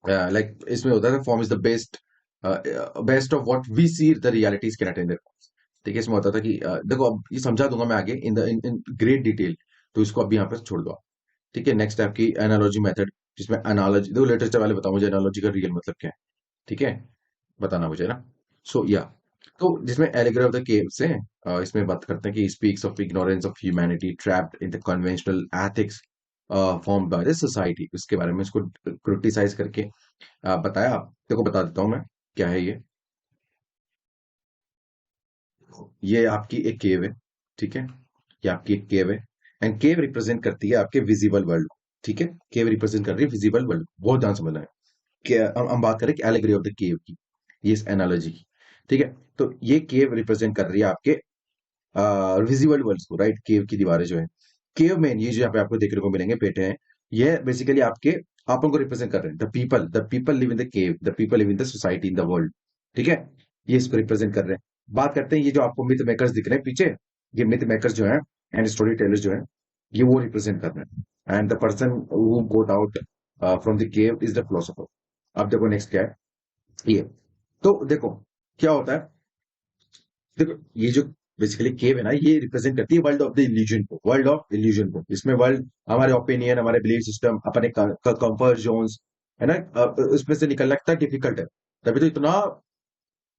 लाइक इसमें होता है form is the best best of what we see the realities can attain, ठीक है। इसमें होता था कि देखो अब ये समझा दूंगा मैं आगे इन ग्रेट डिटेल, तो इसको अभी यहाँ पे छोड़ दो, ठीक है। नेक्स्ट है आपकी एनालॉजी मेथड, जिसमें एनालॉजी देखो, लेटेस्ट वाले बताओ मुझे एनालॉजी का रियल मतलब क्या है, ठीक है, बताना मुझे ना। सो या तो जिसमें एलिगरी ऑफ द केव्स है, इसमें बात करते हैं कि speaks of ignorance of humanity trapped in the conventional ethics formed by the society, इसके बारे में इसको क्रिटिसाइज करके बताया। देखो बता देता हूँ मैं क्या है ये आपकी एक केव है, ठीक है, ये आपकी एक केव है, एंड केव रिप्रेजेंट करती है आपके विजिबल वर्ल्ड, ठीक है। केव रिप्रेजेंट कर रही है विजिबल वर्ल्ड, बहुत ध्यान समझना है कि हम बात करें एलिगरी ऑफ द केव की, ये इस एनालॉजी की, ठीक है। तो ये केव रिप्रेजेंट कर रही है आपके विजिबल वर्ल्ड को, राइट। केव की दीवारें जो है, केव में ये जो यहाँ पे आपको देखने को मिलेंगे पेटे हैं, ये बेसिकली आपके आपको रिप्रेजेंट कर रहे हैं, the people live in the cave, the people live in the society in the world, ठीक है, ये इसको रिप्रेजेंट कर रहे हैं। बात करते हैं ये जो आपको मिथ मेकर्स दिख रहे हैं पीछे, ये मिथ मेकर्स जो है एंड स्टोरी टेलर्स जो है, ये वो रिप्रेजेंट कर रहे हैं, and the person who got out from the cave is the philosopher. अब देखो नेक्स्ट क्या है ये, तो देखो क्या होता है, देखो ये जो बेसिकली केव है ना, ये रिप्रेजेंट करती है वर्ल्ड ऑफ द इल्यूजन को, वर्ल्ड ऑफ इल्यूजन को। इसमें वर्ल्ड हमारे ओपिनियन, हमारे बिलीफ सिस्टम, अपने कंफर्ट जोन्स, है ना, उसमें से निकलना कितना डिफिकल्ट है। तभी तो इतना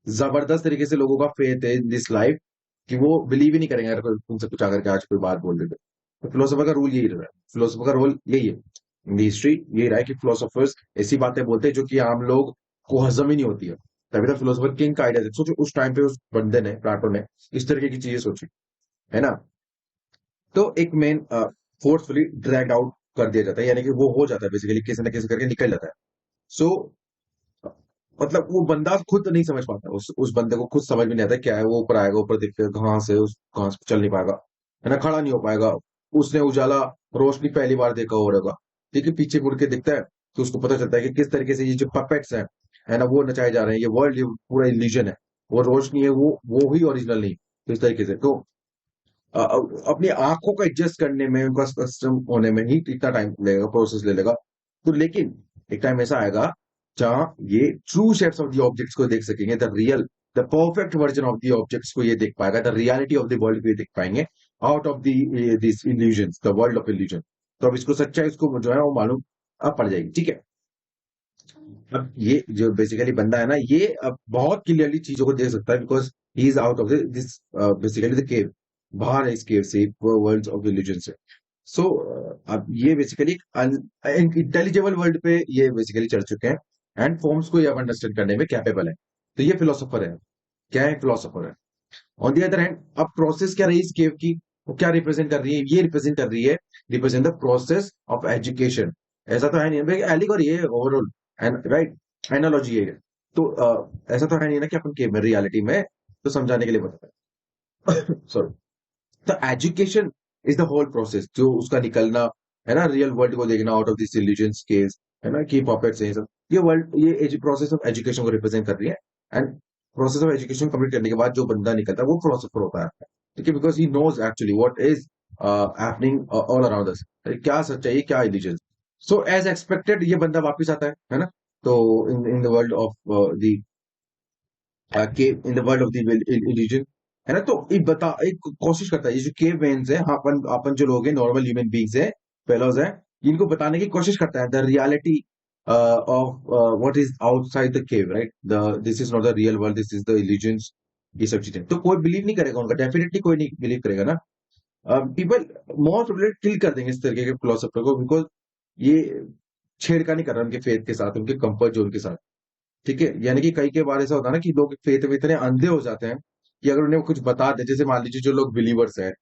जबरदस्त तरीके से लोगों का फेथ है इन दिस लाइफ कि वो बिलीव ही नहीं करेंगे अगर कोई उनसे कुछ आकर के आज कोई बात बोल देते। तो फिलोसोफर का रूल यही रहा है, फिलोसोफर का रोल यही है, हिस्ट्री यही रहा है कि फिलोसोफर्स ऐसी बातें बोलते हैं जो कि आम लोग को हजम ही नहीं होती है। तभी तो फिलोसोफर किंग का आइडिया, सोचो उस टाइम पे उस बंदे ने, प्लाटो ने इस तरीके की चीजें सोची, है ना। तो एक मेन फोर्सफुली ड्रैग आउट कर दिया जाता है, यानी कि वो हो जाता है बेसिकली, किसी ना किसी करके निकल जाता है। सो मतलब वो बंदा खुद नहीं समझ पाता, उस बंदे को खुद समझ में नहीं आता क्या है, वो ऊपर आएगा, ऊपर दिखते कहाँ से चल नहीं पाएगा, है ना, खड़ा नहीं हो पाएगा। उसने उजाला रोशनी पहली बार देखा होगा, ठीक है, पीछे मुड़ के दिखता है तो उसको पता चलता है कि किस तरीके से ये जो पपेट्स हैं, है ना, वो नचाए जा रहे हैं, ये वर्ल्ड ये पूरा इल्यूजन है, वो रोशनी है, वो ही ओरिजिनल नहीं। तो इस तरीके से तो अपनी आंखों को एडजस्ट करने में, उनका कस्टम होने में ही इतना टाइम लगेगा, प्रोसेस ले लेगा। तो लेकिन एक टाइम ऐसा आएगा जहां ये true shapes of the objects को देख सकेंगे, the perfect version of the objects को ये देख पाएगा, the reality of the world को ये देख पाएंगे, out of this illusion, the world of illusion. तो अब इसको सच्चाई, इसको जो है वो मालूम अब पड़ जाएगी, ठीक है। अब ये जो बेसिकली बंदा है ना, ये अब बहुत क्लियरली चीजों को देख सकता है, because he is out of this basically the cave, बाहर है इस केव से, वर्ल्ड ऑफ रिलीजन से। सो अब ये बेसिकली इंटेलिजेबल वर्ल्ड पे ये बेसिकली चढ़ चुके हैं, एंड फॉर्म्स को ये अब अंडरस्टैंड करने में कैपेबल है। तो ये फिलोसोफर है, क्या है, फिलोसोफर है। ऑन दी अदर हैंड, अब प्रोसेस क्या रही इस केव की, वो क्या रिप्रेजेंट कर रही है, ये रिप्रेजेंट कर रही है, represent the process of education. ऐसा तो है नहीं भाई, एलिगोरी है ओवरऑल, एंड राइट, एनालॉजी है। तो ऐसा तो है नहीं ना कि अपन केव में रियलिटी में तो समझाने के लिए बताते हैं। सॉरी। तो education is the whole process, जो उसका निकलना है ना, रियल वर्ल्ड को देखना out of this illusions case, है ना, की पॉपेट्स हैं सब, ये वर्ल्ड, ये प्रोसेस ऑफ एजुकेशन को रिप्रेजेंट कर रही है। And process of education complete करने के बाद जो बंदा निकलता है वो फिलोसोफर होता है, ठीक है, because he knows actually what is happening all around us, क्या सच्चाई क्या इल्यूजन। सो एज एक्सपेक्टेड ये बंदा वापस आता है ना। तो in in the world of the cave, in the world of the illusion, है ना। तो एक बता, एक कोशिश करता है, ये जो केव मैन्स है, हाँ, अपन अपन जो लोग हैं, नॉर्मल ह्यूमन बींग्स है, फेलोज हैं, इनको बताने की कोशिश करता है the reality of what is outside the cave, right, the this is not the real world, this is the illusions, ये सब चीजें। तो कोई बिलीव नहीं करेगा उनका, डेफिनेटली कोई नहीं बिलीव करेगा ना। पीपल मोस्ट प्रोबेबली किल कर देंगे इस तरीके के फिलोसफर को, बिकॉज ये छेड़खानी कर रहा है उनके फेथ के साथ, उनके कंफर्ट जोन के साथ, ठीक है। यानी कि कई के बार ऐसा होता है ना कि लोग फेथ में इतने अंधे हो जाते हैं कि अगर उन्हें कुछ बता दे, जैसे मान लीजिए जो लोग बिलीवर्स हैं,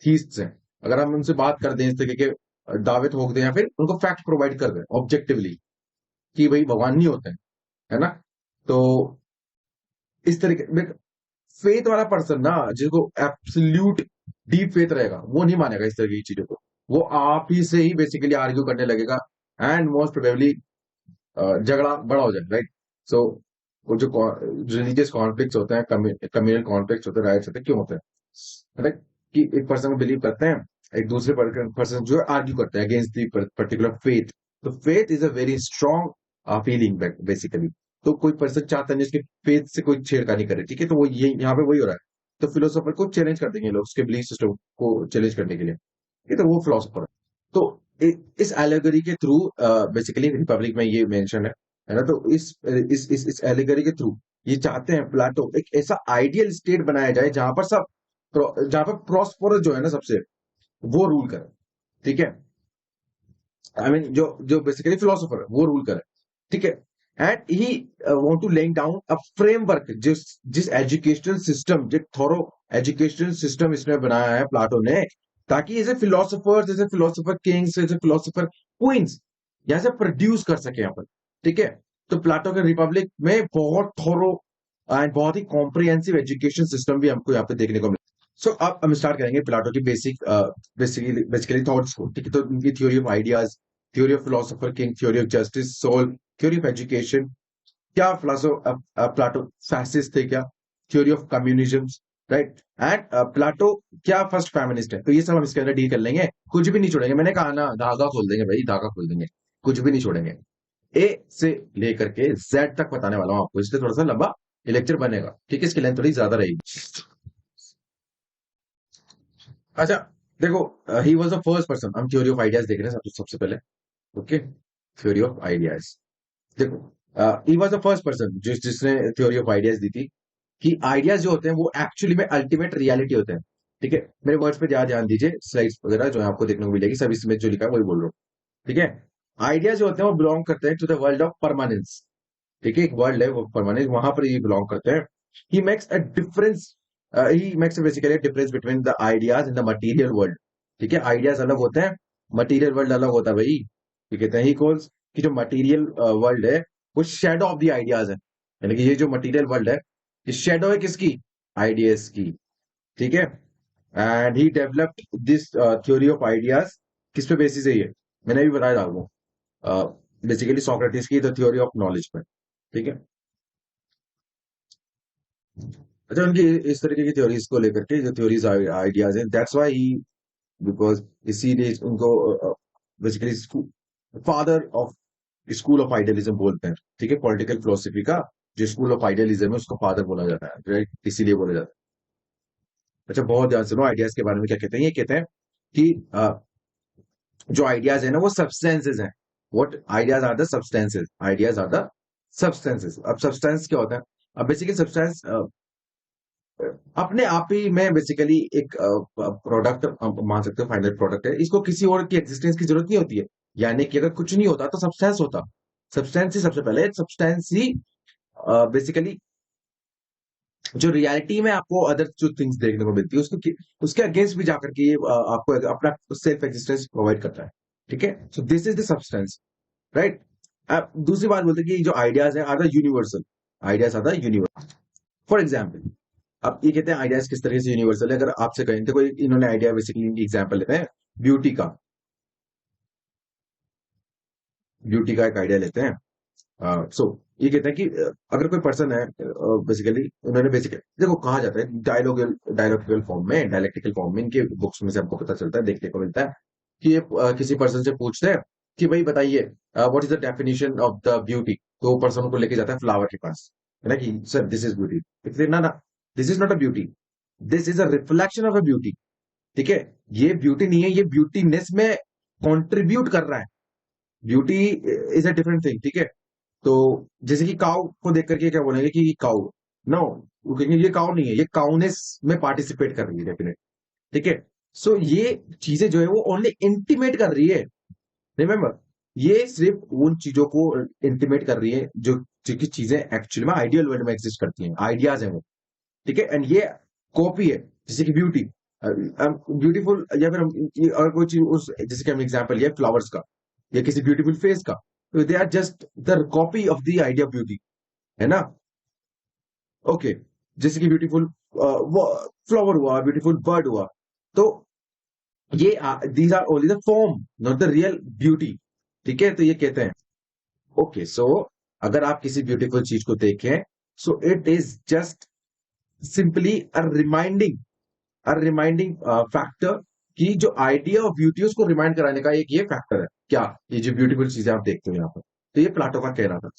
थीस्ट्स हैं, अगर हम उनसे बात कर दें, इस तरीके के दावे ठोक दें, या फिर उनको फैक्ट प्रोवाइड कर दें ऑब्जेक्टिवली कि भाई भगवान नहीं होते हैं, है ना। तो इस तरीके में फेथ वाला पर्सन ना, जिसको एब्सोल्यूट डीप फेथ रहेगा, वो नहीं मानेगा इस तरह की चीजों को, वो आप ही से ही बेसिकली आर्ग्यू करने लगेगा, एंड मोस्ट प्रोबेबली झगड़ा बड़ा हो जाए, राइट। सो वो जो रिलीजियस कॉन्फ्लिक्ट होते हैं, कम्युनल कॉन्फ्लिक्ट होते हैं, राइट्स होते हैं, क्यों होते हैं, राइट, कि एक पर्सन को बिलीव करते हैं, एक दूसरे पर्सन जो आर्ग्यू करते हैं अगेंस्ट दी पर्टिकुलर फेथ। तो faith is a very strong feeling basically. तो कोई पर्सन चाहता नहीं उसके फेथ से कोई छेड़खानी करे, ठीक है, तो वो ये यहाँ पे वही हो रहा है। तो फिलोसोफर को चैलेंज कर देंगे लोग, उसके बिलीफ सिस्टम को चैलेंज करने के लिए, ये तो वो फिलोसोफर है। तो इस एलेगरी के थ्रू, बेसिकली रिपब्लिक में ये मेंशन है ना। तो इस एलेगरी के थ्रू ये चाहते हैं प्लाटो एक ऐसा आइडियल स्टेट बनाया जाए जहां पर सब, जहां पर प्रॉस्पेरस जो है ना सबसे, वो रूल करे, ठीक है। आई मीन जो जो बेसिकली फिलोसोफर है वो रूल करे, ठीक है। And he want to laying down a framework, जिस जिस एजुकेशनल सिस्टम, जो थोरो एजुकेशनल सिस्टम इसने बनाया है प्लाटो ने, ताकि ऐसे फिलोसोफर किंग्स, ऐसे फिलोसोफर क्वींस यहाँ से प्रोड्यूस कर सके यहाँ पर, ठीक है। तो प्लाटो के रिपब्लिक में बहुत थोरो एंड बहुत ही कॉम्प्रिहेंसिव एजुकेशन सिस्टम भी हमको यहाँ पे देखने को मिला। सो अब हम स्टार्ट करेंगे प्लाटो की बेसिकली थॉट्स को, ठीक है। तो उनकी theory of ideas, theory of philosopher king, theory of justice, soul, theory of education, क्या प्लाटो फैसिस्ट थे क्या, theory of communism, right, and Plato क्या फर्स्ट फेमिनिस्ट है। तो ये सब हम इसके अंदर डील कर लेंगे, कुछ भी नहीं छोड़ेंगे, मैंने कहा ना, धागा खोल देंगे भाई, धागा खोल देंगे, कुछ भी नहीं छोड़ेंगे। ए से लेकर के जेड तक बताने वाला हूं आपको, इसलिए थोड़ा सा लंबा ये लेक्चर बनेगा, ठीक है, इसकी लेंथ थोड़ी ज्यादा रहेगी। अच्छा, देखो, he was the first person, हम थ्योरी ऑफ आइडियाज देख रहे हैं सबसे पहले, ओके। थ्योरी ऑफ आइडियाज, देखो, he was the first person जिसने थ्योरी ऑफ आइडियाज दी थी, कि आइडियाज जो होते हैं वो एक्चुअली में अल्टीमेट रियलिटी होते हैं, ठीक है। मेरे वर्ड्स पे ध्यान ध्यान दीजिए, स्लाइड्स वगैरह जो है आपको देखने को मिलेगी, सब इसमें जो लिखा है वही बोल रहा हूँ, ठीक है। आइडियाज जो होते हैं वो बिलोंग करते हैं to the world of permanence, ठीक है, एक वर्ल्ड है वो परमानेंट, वहां पर ये बिलोंग करते हैं। He makes a difference, he makes basically difference between the ideas in the material world, ठीक है। आइडियाज अलग होते हैं, मटीरियल वर्ल्ड अलग होता है भाई, ठीक है। ही कॉल्स कि जो मटीरियल वर्ल्ड है वो शेडो ऑफ द आइडियाज है, यानी कि ये जो मटीरियल वर्ल्ड है, ये शेडो है किसकी, आइडियाज की, ठीक है। And he developed this theory of ideas, किस पे बेसिस है ये, मैंने भी बताया आपको, बेसिकली सोक्रेटिस की द थ्योरी ऑफ नॉलेज पर, ठीक है। अच्छा, उनकी इस तरीके की थ्योरीज को लेकर के, जो थ्योरीज आइडियाज हैं, दैट्स व्हाई ही, बिकॉज इसीलिए उनको basically father of school of idealism बोलते हैं, ठीक है। पॉलिटिकल फिलोसफी का जो स्कूल ऑफ आइडियलिज्म है उसको फादर बोला जाता है, राइट, इसीलिए बोला जाता है। अच्छा, बहुत ध्यान सुनो, आइडियाज के बारे में क्या कहते हैं, ये कहते हैं कि जो आइडियाज है ना वो सब्सटेंसेज हैं, what ideas are the substances, ideas are the substances. अब सब्सटेंस क्या होता है? अब बेसिकली सब्सटेंस अपने आप ही में बेसिकली एक प्रोडक्ट मान सकते हो, फाइनल प्रोडक्ट है, इसको किसी और की एग्जिस्टेंस की जरूरत नहीं होती है। यानी कि अगर कुछ नहीं होता तो सब्सटेंस होता, सब्सटेंस ही सबसे पहले, सब्सटेंस ही बेसिकली जो रियलिटी में आपको अदर जो थिंग्स देखने को मिलती है उसको उसके अगेंस्ट भी जाकर के ये आपको अपना सेल्फ एग्जिस्टेंस प्रोवाइड करता है। ठीक है, so this is the substance, right. अब दूसरी बात बोलते हैं कि जो आइडियाज है are the universal, ideas are the universal. For example, अब ये कहते हैं आइडियाज किस तरह से यूनिवर्सल है। अगर आपसे कहें, देखो इन्होंने आइडिया बेसिकली एग्जाम्पल लेते हैं ब्यूटी का, ब्यूटी का एक आइडिया लेते हैं। सो ये कहते हैं कि अगर कोई पर्सन है, बेसिकली उन्होंने बेसिकली देखो कहा जाता है डायलॉगिकल फॉर्म में, डायलेक्टिकल फॉर्म में, इनके बुक्स में से हमको पता चलता है, देखने को मिलता है कि ये किसी पर्सन से पूछते हैं कि भाई बताइए what is the definition of the beauty. तो वो पर्सन को लेके जाता है फ्लावर के पास, है ना, कि सर दिस इज ब्यूटी। कहते ना ना, this is not a beauty, this is a reflection of a beauty. ठीक है, ये ब्यूटी नहीं है, ये ब्यूटीनेस में कॉन्ट्रीब्यूट कर रहा है। Beauty is a different thing. ठीक है, तो जैसे कि काउ को देख करके क्या बोलेंगे कि काउ, नो, वो कहेंगे ये काउ नहीं है, ये काउनेस में पार्टिसिपेट कर रही है डेफिनेट। ठीक है, सो ये चीजें जो है वो ओनली इंटीमेट कर रही है, रिमेम्बर, ये सिर्फ उन चीजों को इंटीमेट कर रही है जो जो कि चीजें एक्चुअली में आइडियल वर्ल्ड में एग्जिस्ट करती हैं, आइडियाज हैं वो। ठीक है, एंड ये कॉपी है, जैसे कि ब्यूटी, ब्यूटीफुल, या फिर अगर कोई चीज उस, जैसे कि हम एग्जाम्पल लिया फ्लावर्स का या किसी ब्यूटीफुल फेस का, तो they are just the copy of the idea beauty, है ना। ओके, जैसे कि ब्यूटीफुल फ्लावर हुआ, ब्यूटीफुल बर्ड हुआ, तो ये these are only the form, not the real beauty. ठीक है, तो ये कहते हैं ओके, सो अगर आप किसी ब्यूटीफुल चीज को देखें, so it is just simply a reminding factor, कि जो आइडिया ऑफ ब्यूटी उसको रिमाइंड कराने का एक ये फैक्टर है, क्या, ये जो ब्यूटीफुल चीजें आप देखते हो यहाँ पर। तो ये प्लाटो का कहना था।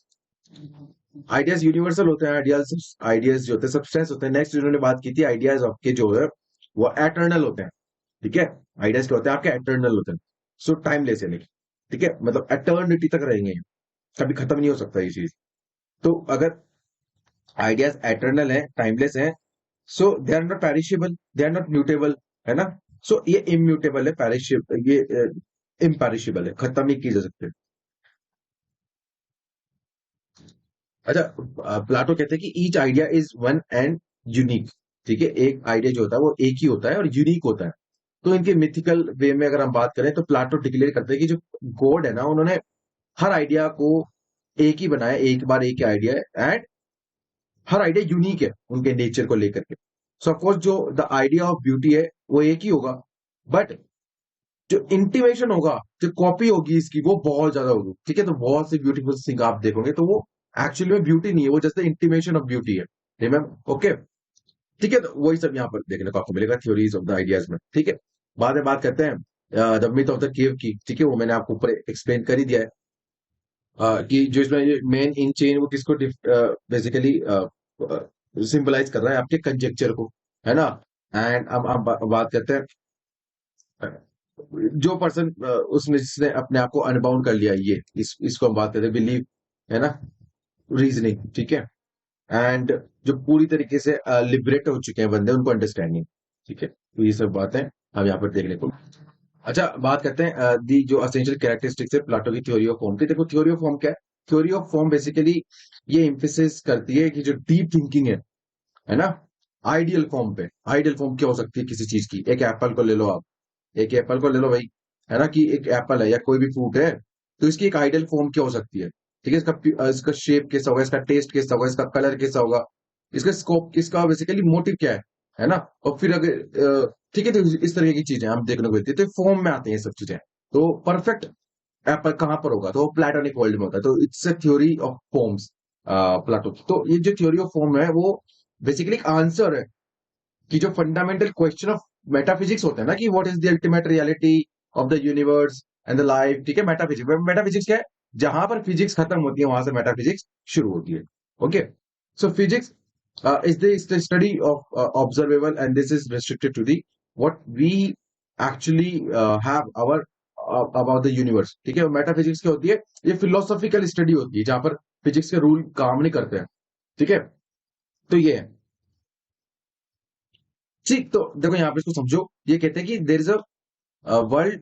आइडियाज यूनिवर्सल होते हैं, आइडियाज आइडियाज जो होते हैं सब्सटेंस होते हैं। नेक्स्ट उन्होंने बात की थी आइडियाज आपके जो है वो एटर्नल होते हैं। ठीक है, आइडियाज क्या होते हैं आपके, एटर्नल होते हैं, सो टाइमलेस है नहीं। ठीक है, मतलब एटर्निटी तक रहेंगे, कभी खत्म नहीं हो सकता ये चीज। तो अगर आइडियाज एटर्नल है, टाइमलेस है, so they are not perishable, they are not mutable, है ना। सो ये इम्यूटेबल है, पेरिशेबल, ये इम्पेरिशेबल है, खत्म नहीं की जा सकते। अच्छा, प्लाटो कहते हैं कि each idea is one and unique. ठीक है, एक आइडिया जो होता है वो एक ही होता है और यूनिक होता है। तो इनके मिथिकल वे में अगर हम बात करें तो प्लाटो डिक्लेयर करते हैं कि जो गॉड है ना, उन्होंने हर आइडिया को एक ही बनाया, एक बार एक ही आइडिया है, एंड हर आइडिया यूनिक है उनके नेचर को लेकर के। सो ऑफकोर्स जो द आइडिया ऑफ ब्यूटी है वो एक ही होगा, बट जो इंटीमेशन होगा, जो कॉपी होगी इसकी, वो बहुत ज्यादा होगी। ठीक है, तो बहुत सी ब्यूटीफुल थिंग आप देखोगे तो वो एक्चुअली में ब्यूटी नहीं है, वो जस्ट इंटीमेशन ऑफ ब्यूटी है। Remember, okay. ठीक है, तो वही सब यहाँ पर देखने को आपको मिलेगा थ्योरीज ऑफ द आइडियाज में। ठीक है, बाद में बात करते हैं द मिथ ऑफ द केव की। ठीक है, वो मैंने आपको ऊपर एक्सप्लेन कर ही दिया है, कि जो इसमें मेन इन चेन वो किसको बेसिकली सिंबलाइज कर रहा है, आपके कंजेक्चर को, है ना। एंड अब हम बात करते हैं जो पर्सन उसने जिसने अपने आप को अनबाउंड कर लिया, ये इसको हम बात करते हैं बिलीव, है ना, रीजनिंग। ठीक है, एंड जो पूरी तरीके से लिबरेट हो चुके हैं बंदे, उनको अंडरस्टैंडिंग। ठीक है, तो ये सब बातें हम यहाँ पर देखने को। अच्छा, बात करते हैं दी जो असेंशियल कैरेक्टरिस्टिक्स है प्लाटो की थ्योरी ऑफ फॉर्म की। देखो थ्योरी ऑफ फॉर्म क्या है? थ्योरी ऑफ फॉर्म बेसिकली ये एम्फेसिस करती है कि जो डीप थिंकिंग है ना, आइडियल फॉर्म पे। आइडियल फॉर्म क्या हो सकती है किसी चीज की? एक एप्पल को ले लो आप, एक एप्पल को ले लो भाई, है ना, कि एक एप्पल है या कोई भी फ्रूट है, तो इसकी एक आइडियल फॉर्म क्या हो सकती है? ठीक है, इसका शेप कैसा होगा, इसका टेस्ट कैसा होगा, इसका कलर कैसा होगा, इसका स्कोप, इसका बेसिकली मोटिव क्या है ना। और फिर अगर ठीक है, तो इस तरह की चीजें हम देखने को मिलती है, तो फॉर्म में आते हैं ये सब चीजें। तो परफेक्ट एप्पल कहाँ पर होगा? तो प्लेटोनिक वर्ल्ड में होता है। तो it's a theory of forms, Plato की। तो ये जो थ्योरी ऑफ फॉर्म है वो बेसिकली एक आंसर है कि जो फंडामेंटल क्वेश्चन ऑफ मेटाफिजिक्स होता है ना, कि what is the ultimate reality of the universe and the life. ठीक है, मेटाफिजिक्स, मेटाफिजिक्स क्या है? जहां पर फिजिक्स खत्म होती है वहां से मेटाफिजिक्स शुरू होती है। Okay, so physics is the study of observable, and this is restricted to the what we actually have our about the universe, ठीक है। मेटाफिजिक्स क्या होती है? ये फिलोसॉफिकल स्टडी होती है जहां पर फिजिक्स के रूल काम नहीं करते हैं, ठीक है। तो ये है, ठीक। तो देखो यहाँ पे इसको समझो, ये कहते हैं कि देर इज अ वर्ल्ड,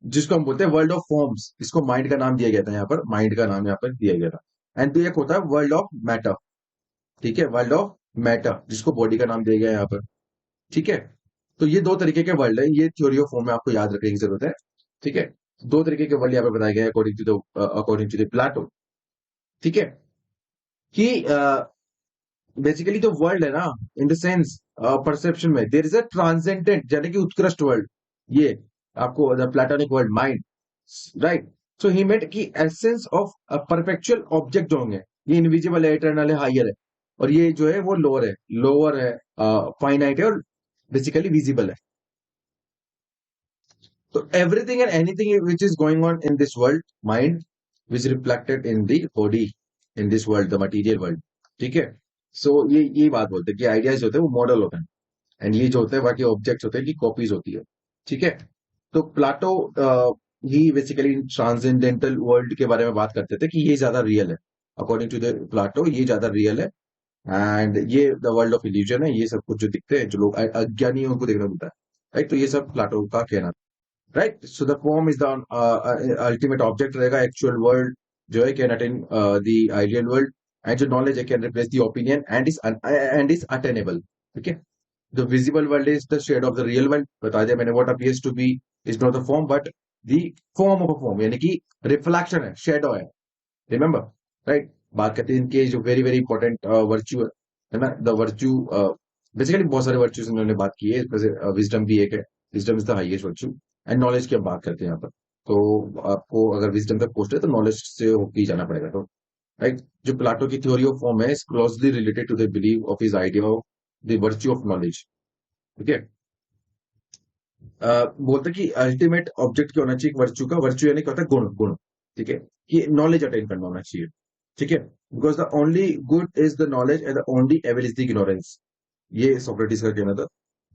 जिसको हम बोलते हैं वर्ल्ड ऑफ फॉर्म्स, इसको माइंड का नाम दिया गया था, यहाँ पर माइंड का नाम यहाँ पर दिया गया था। एंड तो एक होता है वर्ल्ड ऑफ मैटर, ठीक है, वर्ल्ड ऑफ मैटर, जिसको बॉडी का नाम दिया गया है यहाँ पर, ठीक है। तो ये दो तरीके के वर्ल्ड है, ये थ्योरी ऑफ फॉर्म में आपको याद रखने की जरूरत है, ठीक है। दो तरीके के वर्ल्ड यहाँ पे बताए गए अकॉर्डिंग टू द प्लाटो, ठीक है। कि बेसिकली जो वर्ल्ड है ना, इन द सेंस परसेप्शन में देर इज अ ट्रांसेंडेंट, यानी कि उत्कृष्ट वर्ल्ड, ये आपको the Platonic world mind, right. So he met की एसेंस ऑफ परपेचुअल ऑब्जेक्ट जो होंगे, ये इनविजिबल है, इटर्नल है, हायर है, और ये जो है वो लोअर है, लोअर है, फाइनाइट है, और बेसिकली विजिबल है। तो everything and anything which is going on in this world mind which reflected in the body, in this world the material world, ठीक है। सो ये बात बोलते हैं कि आइडियाज होते हैं वो मॉडल होते हैं, एंड ये जो होते हैं बाकी ऑब्जेक्ट्स होते हैं कि कॉपीज होती है, ठीक है। तो प्लाटो ही बेसिकली ट्रांसेंडेंटल वर्ल्ड के बारे में बात करते थे कि ये ज्यादा रियल है, अकॉर्डिंग टू द प्लाटो ये ज्यादा रियल है, एंड ये द वर्ल्ड ऑफ इल्यूजन है, ये सब कुछ जो दिखते हैं, जो लोग अज्ञानी हैं उनको देखना मिलता है, राइट। तो ये सब प्लाटो का कहना, right. So the form is the ultimate object रहेगा, एक्चुअल वर्ल्ड जो है can attain the ideal world, and जो नॉलेज है can replace the opinion and is attainable, ठीक है। The visible world is the shade of the real world, बता दिया मैंने। what appears to be is not the form but the form of a form, यानी कि reflection है, shadow है, remember, right. बात करते हैं इनके जो वेरी वेरी इंपॉर्टेंट वर्च्यू है ना, द वर्च्यू, बेसिकली बहुत सारे वर्च्यूज इन्होंने बात की है, इसमें विजडम भी एक है, wisdom is the highest virtue. And knowledge की हम बात करते हैं यहाँ पर, तो आपको अगर विजडम तक पहुंचते तो नॉलेज से होके ही जाना पड़ेगा, तो राइट। जो प्लाटो की थ्योरी ऑफ फॉर्म है is closely related to the believe of his idea of the virtue of knowledge, ठीक है। बोलते हैं कि अल्टीमेट ऑब्जेक्ट क्या होना चाहिए वर्च्यू का, वर्च्यू यानी क्या होता है? गुण, गुण, ठीक है। कि नॉलेज अटेन करना होना चाहिए, ठीक है। Because the only good is the knowledge and the only evil is the ignorance, ये सोक्रेटिस का कहना था।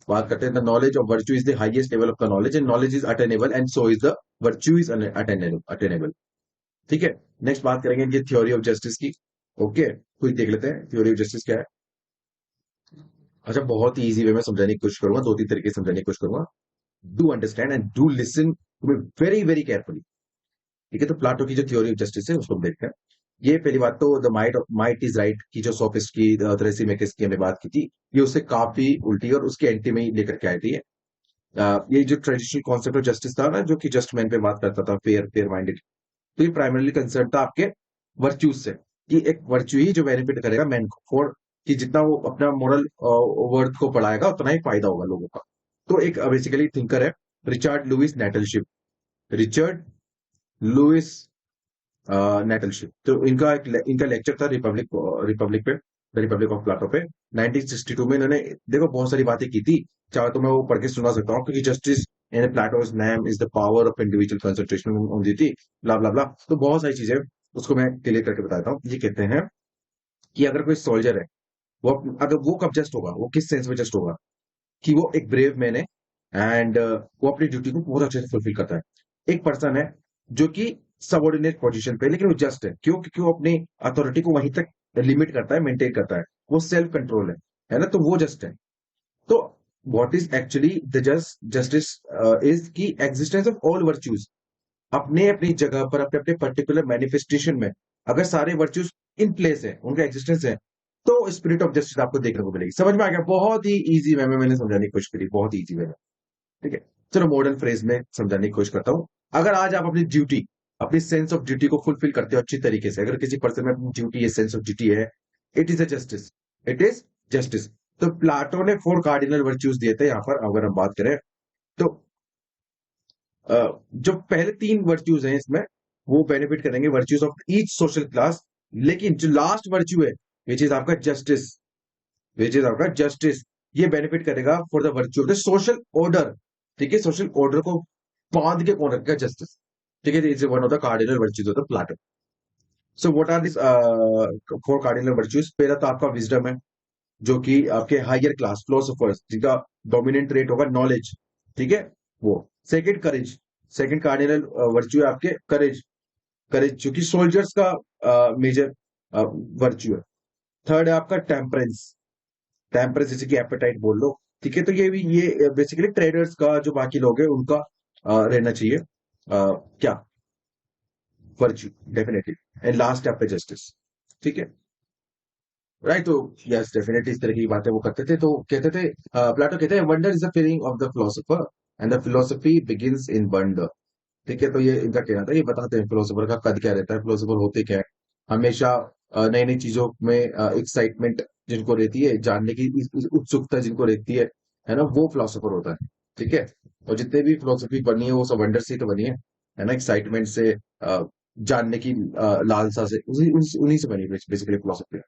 बात करते हैं the knowledge of virtue is the highest level of the knowledge, and knowledge is attainable and so is the virtue is attainable, ठीक है। Next बात करेंगे ये थ्योरी ऑफ जस्टिस की, ओके। क्विक देख लेते हैं थ्योरी ऑफ जस्टिस क्या है। अच्छा, बहुत ही इजी वे में समझाने की कोशिश करूंगा, दो तीन तरीके से समझाने की कोशिश करूंगा। Do understand and do listen to me very very carefully, ठीक है। तो प्लाटो की जो थ्योरी ऑफ जस्टिस है उसको हम देखते हैं। ये पहली बात तो द माइट इज राइट की जो सोफिस्ट की थ्रेसिमेकिस की हमने बात की थी, ये उससे काफी उल्टी और उसके एंटी में ही लेकर के आई थी। ये जो ट्रेडिशनल कॉन्सेप्ट ऑफ जस्टिस था ना, जो कि जस्ट मैन पे बात करता था, फेयर फेयर माइंडेड, तो ये प्राइमरली कंसर्न था आपके वर्च्यूज से, कि एक वर्च्यू ही जो बेनिफिट करेगा मैन को, फॉर कि जितना वो अपना मॉरल वर्थ को बढ़ाएगा उतना ही फायदा होगा लोगों का। तो एक बेसिकली थिंकर है रिचर्ड लुइस नेटलशिप, रिचर्ड लुइस नेटलशिप। तो इनका लेक्चर था रिपब्लिक पे, द रिपब्लिक ऑफ प्लाटो पे, 1962 में। इन्होंने देखो बहुत सारी बातें की थी, चाहे तो मैं वो पढ़ के सुना सकता हूँ, क्योंकि justice in Plato's name is the power of individual concentration दी थी, ब्ला ब्ला ब्ला। तो बहुत सारी चीजें उसको मैं क्लियर करके बताता हूँ। ये कहते हैं कि अगर कोई सोल्जर है, वो अगर वो कब जस्ट होगा, वो किस सेंस में जस्ट होगा, कि वो एक ब्रेव मैन है, एंड वो अपनी ड्यूटी को बहुत अच्छे से फुलफिल करता है। एक पर्सन है जो कि सबऑर्डिनेट पोजीशन पे, लेकिन वो जस्ट है, क्यों? क्योंकि वो अपनी अथॉरिटी को वहीं तक लिमिट करता है, मेंटेन करता है, वो सेल्फ कंट्रोल है ना, तो वो जस्ट है। तो what is actually the justice is की एग्जिस्टेंस ऑफ ऑल वर्च्यूज, अपने अपनी जगह पर, अपने अपने पर्टिकुलर मैनिफेस्टेशन में, अगर सारे वर्च्यूज इन प्लेस है, उनका एग्जिस्टेंस है, तो स्पिरिट ऑफ जस्टिस आपको देखने को मिलेगी। समझ में आ गया? बहुत ही इजी वे में मैंने समझाने की कोशिश करी, बहुत ही इजी वे में, ठीक है। चलो मॉडर्न फ्रेज में समझाने की कोशिश करता हूं। अगर आज आप अपनी ड्यूटी, अपनी सेंस ऑफ ड्यूटी को फुलफिल करते हो अच्छी तरीके से, अगर किसी पर्सन में अपनी ड्यूटी है, सेंस ऑफ ड्यूटी है, it is a justice, it is justice. तो प्लाटो ने 4 कार्डिनल वर्च्यूज दिए थे यहाँ पर, अगर हम बात करें तो जो पहले 3 वर्च्यूज हैं इसमें, वो बेनिफिट करेंगे virtues of each social class, लेकिन जो लास्ट वर्च्यू है विच इज आपका जस्टिस, विच इज आपका जस्टिस, ये बेनिफिट करेगा for the virtue of the social order, ठीक है। सोशल ऑर्डर को बांध के कौन रखेगा? जस्टिस, ठीक है। Is one of the cardinal virtues of the Plato. So what are this 4 cardinal virtues? पहला तो आपका विजडम है, जो कि आपके हायर क्लास फिलोसोफर्स, जिनका डोमिनेंट रेट होगा नॉलेज, ठीक है, वो। Second courage, second cardinal virtue है आपके करेज, करेज जो कि सोल्जर्स का मेजर वर्च्यू है। थर्ड है आपका टेम्परेंस, टेम्परेंस जैसे कि एपेटाइट बोल लो, ठीक है। तो ये भी ये बेसिकली ट्रेडर्स का जो बाकी लोग हैं उनका रहना चाहिए क्या वर्च्यू डेफिनेटली। एंड लास्ट है आपका जस्टिस, ठीक है राइट। तो यस डेफिनेटली इस तरह की बातें वो करते थे। तो कहते थे प्लाटो कहते हैं wonder is the feeling of the philosopher and the philosophy begins in wonder, ठीक है। तो ये इनका कहना था, ये बताते हैं फिलोसोफर का कद क्या रहता है, फिलोसोफर होते क्या है। हमेशा नई नई चीजों में एक्साइटमेंट जिनको रहती है, जानने की उत्सुकता जिनको रहती है ना, वो फिलोसोफर होता है, ठीक है। और जितने भी फिलोसफी बनी है वो सब वंडर से ही तो बनी है ना, एक्साइटमेंट से, जानने की लालसा से, उन्हीं से बनी बेसिकली फिलोसफी।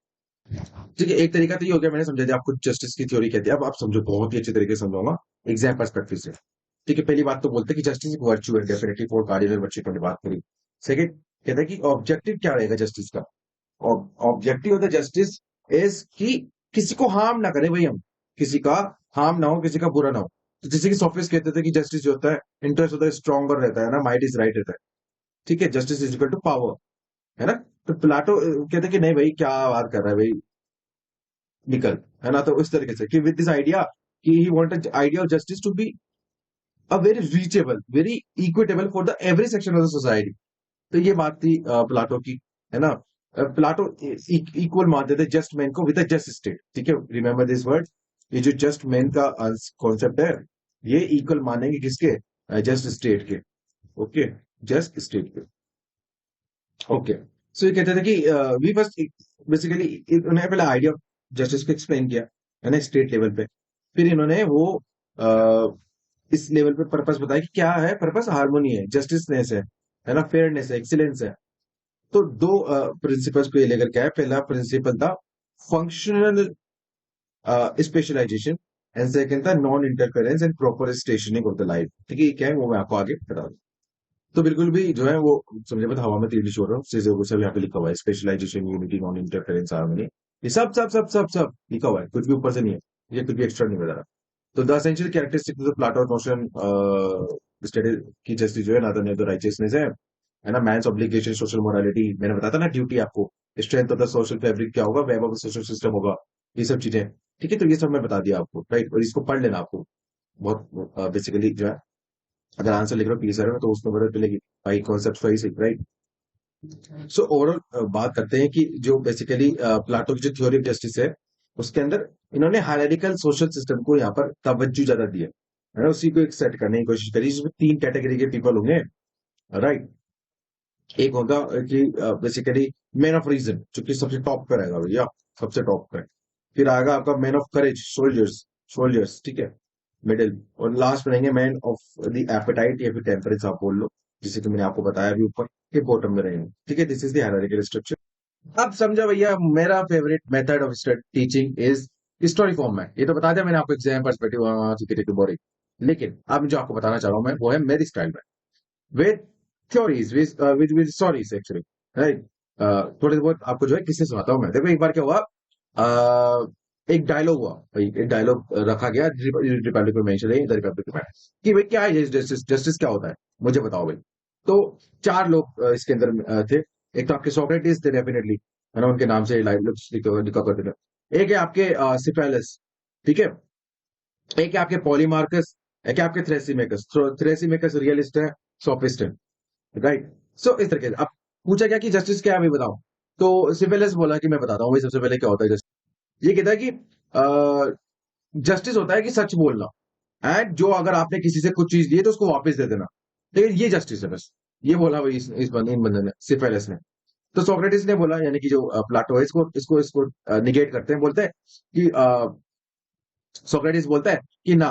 ठीक है, एक तरीका तो ये हो गया, मैंने समझा दिया आपको जस्टिस की थ्योरी कहती है। अब आप समझो, बहुत ही अच्छे तरीके से समझाऊंगा एग्जाम पर्सपेक्टिव से। ठीक है, पहली बात तो बोलते हैं कि जस्टिस एक वर्च्यू है, डेफिनेटली फोर कार्डिनल वर्च्यू की बात करी। सेकंड कहता है कि ऑब्जेक्टिव क्या रहेगा जस्टिस का। Objective of the justice is कि किसी को हार्म ना करे भाई, हम किसी का हार्म ना हो, किसी का बुरा ना हो। तो जैसे कि सोफिस्ट कहते थे कि जस्टिस जो होता है, इंटरेस्ट होता है स्ट्रॉन्गर रहता है ना, माइट इज राइट रहता है, ठीक है। Justice is equal to power, है ना। तो प्लाटो कहते हैं कि नहीं भाई, क्या बात कर रहा है भाई, निकल, है ना। तो इस तरीके से कि विद दिस आइडिया कि he wanted idea of justice to be a very reachable, very equitable for the every section of the society. तो ये बात थी प्लाटो की, है ना। प्लाटो इक्वल मानते थे जस्ट मैन को विद अ जस्ट स्टेट, ठीक है। रिमेंबर दिस वर्ड, ये जो जस्ट मैन का कॉन्सेप्ट है, ये इक्वल मानेंगे किसके, जस्ट स्टेट के, ओके, जस्ट स्टेट के, ओके। सो ये कहते थे कि वी फर्स्ट बेसिकली उन्होंने पहले आइडिया ऑफ जस्टिस को एक्सप्लेन किया, है ना, स्टेट लेवल पे। फिर इन्होंने वो इस लेवल पे पर्पस बताया कि क्या है पर्पस, हार्मोनी है, जस्टिसनेस है ना, फेयरनेस है, एक्सीलेंस है। तो दो प्रिंसिपल्स को ये लेकर क्या है, पहला प्रिंसिपल था फंक्शनल स्पेशलाइजेशन एंड सेकंड था non interference and proper stationing of the life, ठीक है। ये क्या है वो मैं आपको आगे बता दूं। तो बिल्कुल भी जो है वो समझे मत, हवा में तीर छोड़ रहा हूँ, चीजों को सब यहाँ पे लिखा हुआ है, specialization, unity, non interference, harmony, ये सब सब सब सब सब लिखा हुआ है, कुछ भी ऊपर से नहीं है, ये कुछ भी एक्स्ट्रा नहीं बता रहा। तो the essential characteristic of Plato notion study की जस्टिस जो है, ना तो राइचियसनेस है ना, मैंस ऑब्लिगेशन, सोशल मोरालिटी, मैंने बताया था ना ड्यूटी आपको, strength of the social fabric क्या होगा, वेब ऑफ सोशल सिस्टम होगा, ये सब चीजें, ठीक है। तो ये सब मैं बता दिया आपको, राइट। और इसको पढ़ लेना आपको, बहुत बेसिकली जो है, अगर आंसर लिख रहे हो पीसर में तो उसमें मदद मिलेगी भाई, कॉन्सेप्ट वही सीख, राइट। सो ओवरऑल बात करते हैं कि जो बेसिकली प्लाटो की जो थ्योरी ऑफ जस्टिस है, उसके अंदर इन्होंने हायरार्किकल सोशल सिस्टम को यहाँ पर तवज्जो ज्यादा दी है ना, उसी को एक सेट करने की कोशिश करी, जिसमें तीन कैटेगरी के पीपल होंगे, राइट। एक होगा कि बेसिकली मैन ऑफ रीजन, जो कि सबसे टॉप पे रहेगा भैया, सबसे टॉप पे। फिर आएगा आपका man of courage, soldiers, soldiers, ठीक है, मिडिल। और लास्ट में रहेंगे मैन ऑफ द एपेटाइट या फिर टेम्परेंस आप बोल लो, जिसे कि मैंने आपको बताया अभी ऊपर, के बॉटम में रहेंगे, ठीक है। This is the hierarchical structure. अब समझा भैया, मेरा favourite method of teaching is story form में। ये तो बता दिया मैंने आपको, एग्जाम पर्सपेक्टिव, ठीक है, बोरिंग। लेकिन अब जो आपको बताना चाह रहा हूं मैं, वो है मेरी स्टाइल में, with theories, with stories actually, right. थोड़े बहुत आपको जो है किससे सुनाता हूं मैं। देखो एक बार क्या हुआ, एक डायलॉग हुआ भाई, एक डायलॉग रखा गया रिपब्लिक में, मेंशन है द रिपब्लिक में, कि भाई क्या है जस्टिस, जस्टिस क्या होता है, मुझे बताओ भाई। तो चार लोग इसके अंदर थे। एक तो आपके सोक्रेटिस थे डेफिनेटली, है ना, उनके नाम से लिखा करते थे। एक है आपके सिफेलिस, ठीक है। एक है आपके पॉलीमार्कस, एक है आपके थ्रेसिमेकस। थ्रेसिमेकस रियलिस्ट है, सोफिस्ट है, राइट। सो इस तरीके से अब पूछा क्या कि जस्टिस क्या है अभी बताओ। तो सिफेलिस बोला कि मैं बताता हूँ भाई, सबसे पहले क्या होता है जस्टिस। ये कहता है कि जस्टिस होता है कि सच बोलना, एंड जो अगर आपने किसी से कुछ चीज ली है तो उसको वापस दे देना, लेकिन ये जस्टिस है बस। ये बोला भाई इस बंदे, इन बंदे ने, सिफेलिस ने। तो सोक्रेटिस ने बोला, यानी कि जो प्लाटो है, इसको इसको इसको निगेट करते हैं, बोलते हैं कि सोक्रेटिस बोलता है कि ना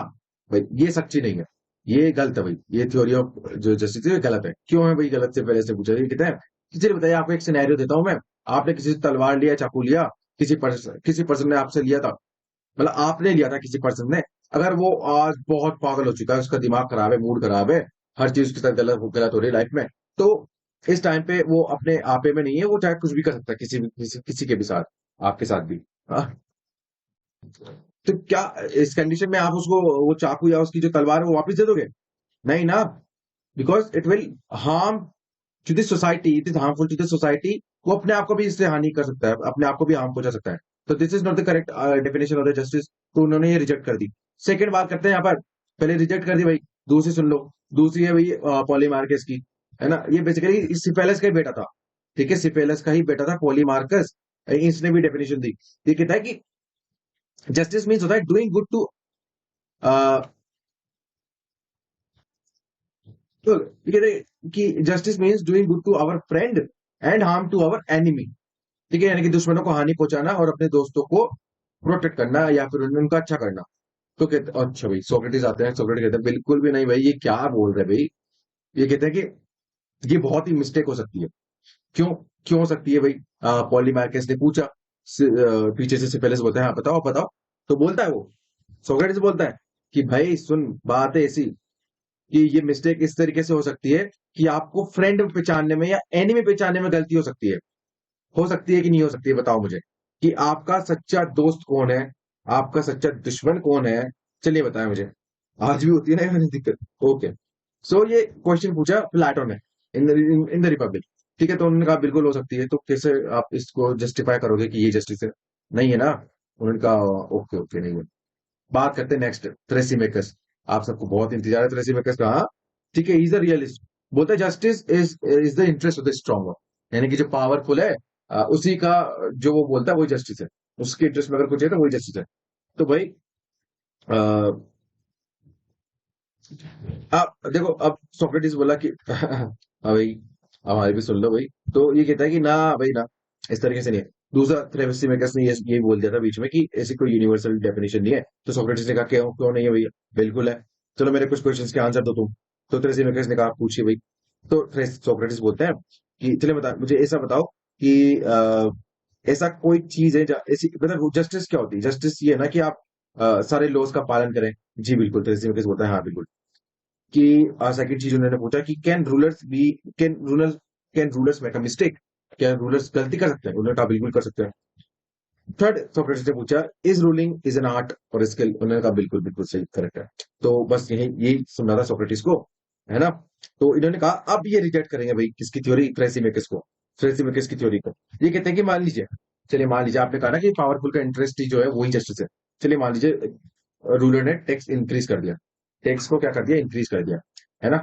भाई, ये सच्ची नहीं है, ये गलत है भाई, ये थ्योरी ऑफ जो जस्टिस है ये गलत है। क्यों है भाई गलत, से पहले से पूछा। ये कहते हैं कि चलिए बताइए, आपको एक सिनेरियो देता हूं मैं। आपने किसी से तलवार लिया, चाकू लिया, किसी पर्सन ने आपसे लिया था, मतलब आपने लिया था किसी पर्सन ने। अगर वो आज बहुत पागल हो चुका है, उसका दिमाग खराब है, मूड खराब है, हर चीज उसके साथ गलत गलत हो रही है लाइफ में, तो इस टाइम पे वो अपने आपे में नहीं है, वो चाहे कुछ भी कर सकता है, किसी के भी साथ, आपके साथ भी, हाँ। तो क्या इस कंडीशन में आप उसको वो चाकू या उसकी जो तलवार है वो वापस दे दोगे? नहीं ना। Because it will harm to the society, it is harmful to the society. वो अपने आप को भी इससे हानि कर सकता है, अपने आप को भी हार्म पहुंचा सकता है। तो this is not the correct definition of the justice. तो उन्होंने ये रिजेक्ट कर दी। सेकंड बात करते हैं यहाँ पर, पहले रिजेक्ट कर दी भाई, दूसरी सुन लो। दूसरी है भाई पॉलीमार्कस की, है ना। ये बेसिकली सिपेलस का ही बेटा था, ठीक है, सिपेलस का ही बेटा था पॉलीमार्कस। इसने भी डेफिनेशन दी। ये कहता है कि जस्टिस मीन्स होता है डूइंग गुड टू, तो ये कहते हैं कि justice means doing good to our friend and harm to our enemy. ठीक है, यानी कि दुश्मनों को हानि पहुंचाना और अपने दोस्तों को प्रोटेक्ट करना या फिर उनका अच्छा करना। तो कहते, अच्छा भाई सोक्रेटिस आते हैं, सोक्रेटिस कहते हैं बिल्कुल भी नहीं भाई, ये क्या बोल रहे हैं भाई। ये कहते हैं कि ये बहुत ही मिस्टेक हो सकती है। क्यों? क्यों हो सकती है भाई? पॉलीमार्कस ने पूछा, पीछे से पहले से बोलता है हाँ बताओ बताओ। तो बोलता है वो, सोक्रेटिस बोलता है कि भाई सुन, बात है ऐसी कि ये मिस्टेक इस तरीके से हो सकती है कि आपको फ्रेंड पहचानने में या एनिमी पहचानने में गलती हो सकती है कि नहीं हो सकती है, बताओ मुझे कि आपका सच्चा दोस्त कौन है, आपका सच्चा दुश्मन कौन है। चलिए बताएं मुझे। आज भी होती है ना ये वाली दिक्कत। ओके, सो ये क्वेश्चन पूछा प्लेटो ने इन द रिपब्लिक। ठीक है, तो उन्होंने कहा बिल्कुल हो सकती है। तो कैसे आप इसको जस्टिफाई करोगे कि ये जस्टिस है? नहीं है ना। उन्होंने कहा ओके ओके नहीं है। बात करते हैं नेक्स्ट, थ्रेसीमेकस। आप सबको बहुत इंतजार है थ्रेसीमेकस का। हाँ, ठीक है, इज द रियलिस्ट। बोलता है justice is the interest of the stronger, यानी कि जो पावरफुल है उसी का, जो वो बोलता है वही जस्टिस है। उसके इंटरेस्ट में अगर कुछ है तो वही जस्टिस है। तो भाई आप देखो, अब सोक्रेटिस बोला कि हाँ भाई, हमारी भी सुन लो भाई। तो ये कहता है कि ना भाई ना, इस तरीके से नहीं है। दूसरा, थ्रेसिमेकस ने ये बोल दिया था बीच में कि ऐसी कोई यूनिवर्सल डेफिनेशन नहीं है। तो सोक्रेटिस ने कहा क्यों क्यों नहीं है भैया? बिल्कुल है। चलो मेरे कुछ क्वेश्चंस के आंसर दो तुम। तो थ्रेसिमेकस ने कहा पूछिए भाई। तो सोक्रेटिस बोलते हैं कि चले बता मुझे ऐसा बताओ कि ऐसा कोई चीज है ऐसी मतलब जस्टिस क्या होती है? जस्टिस ये है ना कि आप सारे लॉज का पालन करें। जी बिल्कुल, थ्रेसिमेकस बोलता है हाँ बिल्कुल। कि सेकंड चीज उन्होंने पूछा कि can rulers make a mistake? क्या रूलर्स गलती कर सकते हैं? उन्होंने कहा बिल्कुल कर सकते हैं। थर्ड, सोक्रेटिस ने पूछा is ruling is an art और स्किल? उन्होंने कहा बिल्कुल बिल्कुल सही, करेक्ट है। तो बस यही सुनना था सोक्रेटिस को, है ना। तो इन्होंने कहा अब ये रिजेक्ट करेंगे भाई किसकी थ्योरी? थ्रेसिमेकिस की थ्योरी को। ये कहते हैं कि मान लीजिए, चलिए मान लीजिए आपने कहा ना कि पावरफुल का इंटरेस्ट ही जो है वही जस्टिस है। चलिए मान लीजिए रूलर ने टैक्स इंक्रीज कर दिया, टैक्स को क्या कर दिया? इंक्रीज कर दिया, है ना।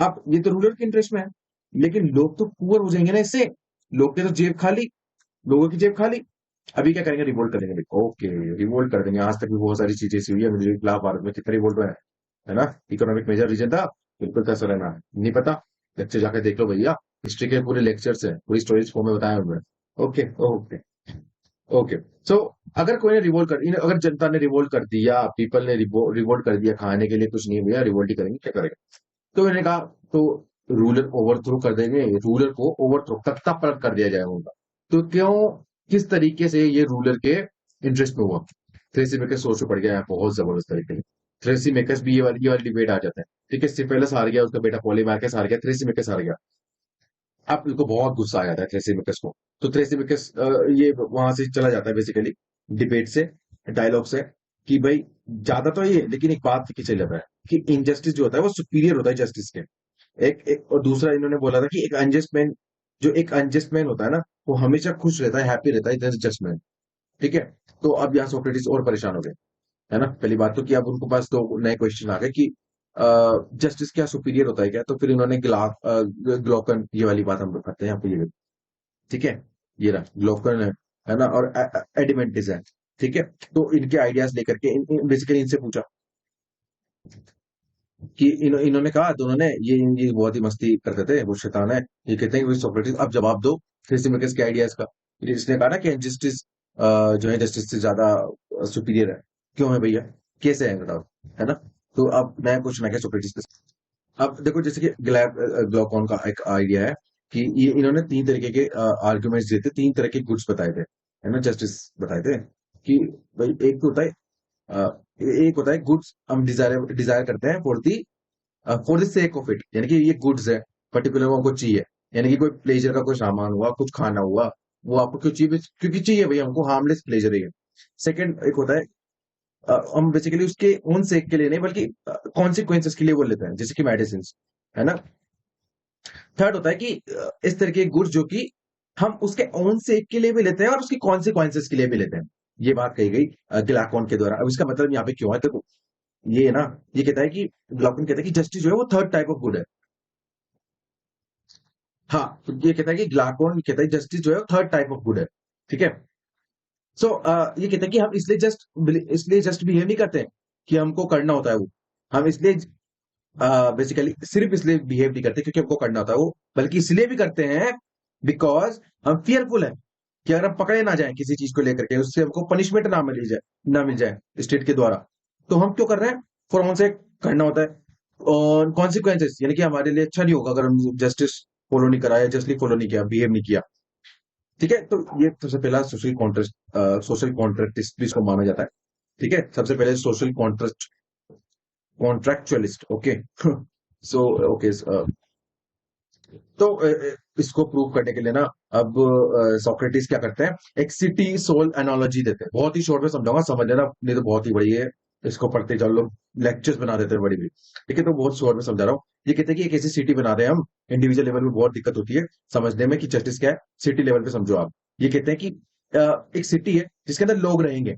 अब ये तो रूलर के इंटरेस्ट में है, लेकिन लोग तो पुअर हो जाएंगे ना इससे। लोग के तो जेब खाली, लोगों की जेब खाली। अभी क्या करेंगे? रिवोल्ट करेंगे। ओके, रिवोल्ट कर देंगे। आज तक भी बहुत सारी चीजें ऐसी हुई है मुझे खिलाफ, भारत में कितने रिवोल्ट हुए हैं, है ना। इकोनॉमिक मेजर रीजन था, बिल्कुल था सर, है ना। नहीं पता? लेक्चर जाके देख लो भैया, हिस्ट्री के पूरे लेक्चर्स है, पूरी स्टोरीज फॉर्म में बताया हुए हैं। Okay okay okay. सो अगर कोई ने रिवोल्ट अगर जनता ने रिवोल्ट कर दिया, पीपल ने रिवोल्ट कर दिया, खाने के लिए कुछ नहीं भैया, रिवोल्ट ही करेंगे, क्या करेगा? तो मैंने कहा तो रूलर ओवरथ्रो कर देंगे, रूलर को ओवरथ्रो तख्ता पलट कर दिया जाएगा उनका। तो क्यों, किस तरीके से ये रूलर के इंटरेस्ट में हुआ? थ्रेसी मेकर्स सोच में पड़ गया है बहुत जबरदस्त तरीके से। थ्रेसी मेकर्स भी ये वाली डिबेट आ जाता है। ठीक है, सिपेलस हार गया, उसका बेटा पॉलीमार्कस हार गया, थ्रेसी मेकर्स हार गया। अब उनको बहुत गुस्सा आ जाता है थ्रेसिमेकस को। तो थ्रेसिमेकस ये वहां से चला जाता है बेसिकली, डिबेट से, डायलॉग से, कि भाई ज्यादा तो ये, लेकिन एक बात की चल जाता है कि इनजस्टिस जो होता है वो सुपीरियर होता है जस्टिस के। एक और दूसरा इन्होंने बोला था कि एक अनजस्ट मैन होता है ना, वो हमेशा खुश रहता है, हैप्पी रहता है, इधर जस्ट मैन। ठीक है। तो अब यहाँ सोक्रेटिस और परेशान हो गए, है ना। पहली बात तो कि अब उनको पास दो नए क्वेश्चन आ गए कि जस्टिस क्या सुपीरियर होता है क्या? तो फिर इन्होंने ग्लॉकन, ये वाली बात हम करते हैं यहाँ पे, ये ठीक है, ये रहा ग्लॉकन है ना, और एडिमेंटिस है। ठीक है। तो इनके आइडियाज लेकर के बेसिकली इनसे पूछा कि इन्होंने कहा, दोनों ने ये बहुत ही मस्ती करते थे, वो शैतान है। ये कहते हैं कि सोक्रेटिस अब जवाब दो थ्रेसिमेकस के आइडियाज का। फिर इसने कहा ना कि जस्टिस जो है जस्टिस से ज्यादा सुपीरियर है। क्यों है भैया? कैसे है बताओ, है ना। तो अब मैं पूछना क्या सोक्रेटिस के? अब देखो, जैसे कि ग्लॉकॉन का एक आइडिया है कि ये इन्होंने तीन तरीके के आर्ग्यूमेंट्स दिए थे, तीन तरह के गुड्स बताए थे, है ना, जस्टिस बताए थे कि भाई एक तो होता है एक होता है गुड्स हम डिजायर डिजायर करते हैं for the sake of it, यानी कि ये गुड्स है, पर्टिकुलर वो हमको चाहिए। यानी कि कोई प्लेजर का कोई सामान हुआ, कुछ खाना हुआ, वो आपको क्यों चाहिए? क्योंकि चाहिए भाई हमको, हार्मलेस प्लेजर है ये। सेकंड एक होता है हम बेसिकली उसके उन सेक के लिए नहीं, बल्कि कॉन्सिक्वेंसेस के लिए वो लेते हैं, जैसे कि मेडिसिन। है ना। थर्ड होता है कि इस तरह के गुड्स जो कि हम उसके ओन सेक के लिए भी लेते हैं और उसकी कॉन्सिक्वेंसेस के लिए भी लेते हैं। ये बात कही गई ग्लाकोन के द्वारा। अब इसका मतलब यहाँ पे क्यों है, देखो ये है ना, ये कहता है कि ग्लाकोन कहता है कि जस्टिस जो है वो थर्ड टाइप ऑफ गुड है। हाँ, तो ये कहता है कि ग्लाकोन कहता है जस्टिस जो है वो थर्ड टाइप ऑफ गुड है। ठीक है। सो ये कहते हैं कि हम इसलिए जस्ट बिहेव नहीं करते हैं कि हमको करना होता है वो। हम इसलिए बेसिकली सिर्फ इसलिए बिहेव नहीं करते क्योंकि हमको करना होता है वो, बल्कि इसलिए भी करते हैं बिकॉज हम फियरफुल हैं कि अगर हम पकड़े ना जाए किसी चीज को लेकर के, उससे हमको पनिशमेंट ना मिल जाए स्टेट के द्वारा, तो हम क्यों कर रहे हैं, फॉर से करना होता है। और कॉन्सिक्वेंसेस यानी कि हमारे लिए अच्छा नहीं होगा अगर हम जस्टिस फॉलो नहीं करा या जस्टली फॉलो नहीं किया, बिहेव नहीं किया। ठीक है, तो ये सबसे पहला सोशल कॉन्ट्रैक्टिस्ट भी इसको माना जाता है। ठीक है, सबसे पहले सोशल कॉन्ट्रैक्चुअलिस्ट। ओके। So okay. तो इसको प्रूव करने के लिए ना, अब सोक्रेटिस क्या करते हैं, एक सिटी सोल एनालॉजी देते हैं। बहुत ही शॉर्ट में समझाऊंगा, समझ लेना, नहीं तो बहुत ही बड़ी है, इसको पढ़ते चलो, लोग लेक्चर्स बना देते हैं बड़ी बड़ी। ठीक है, तो बहुत शॉर्ट में समझा रहा हूँ। ये कहते हैं कि एक ऐसी सिटी बना रहे हैं हम, इंडिविजुअल लेवल में बहुत दिक्कत होती है समझने में कि जस्टिस क्या है, सिटी लेवल पे समझो आप। ये कहते हैं कि एक सिटी है जिसके अंदर लोग रहेंगे।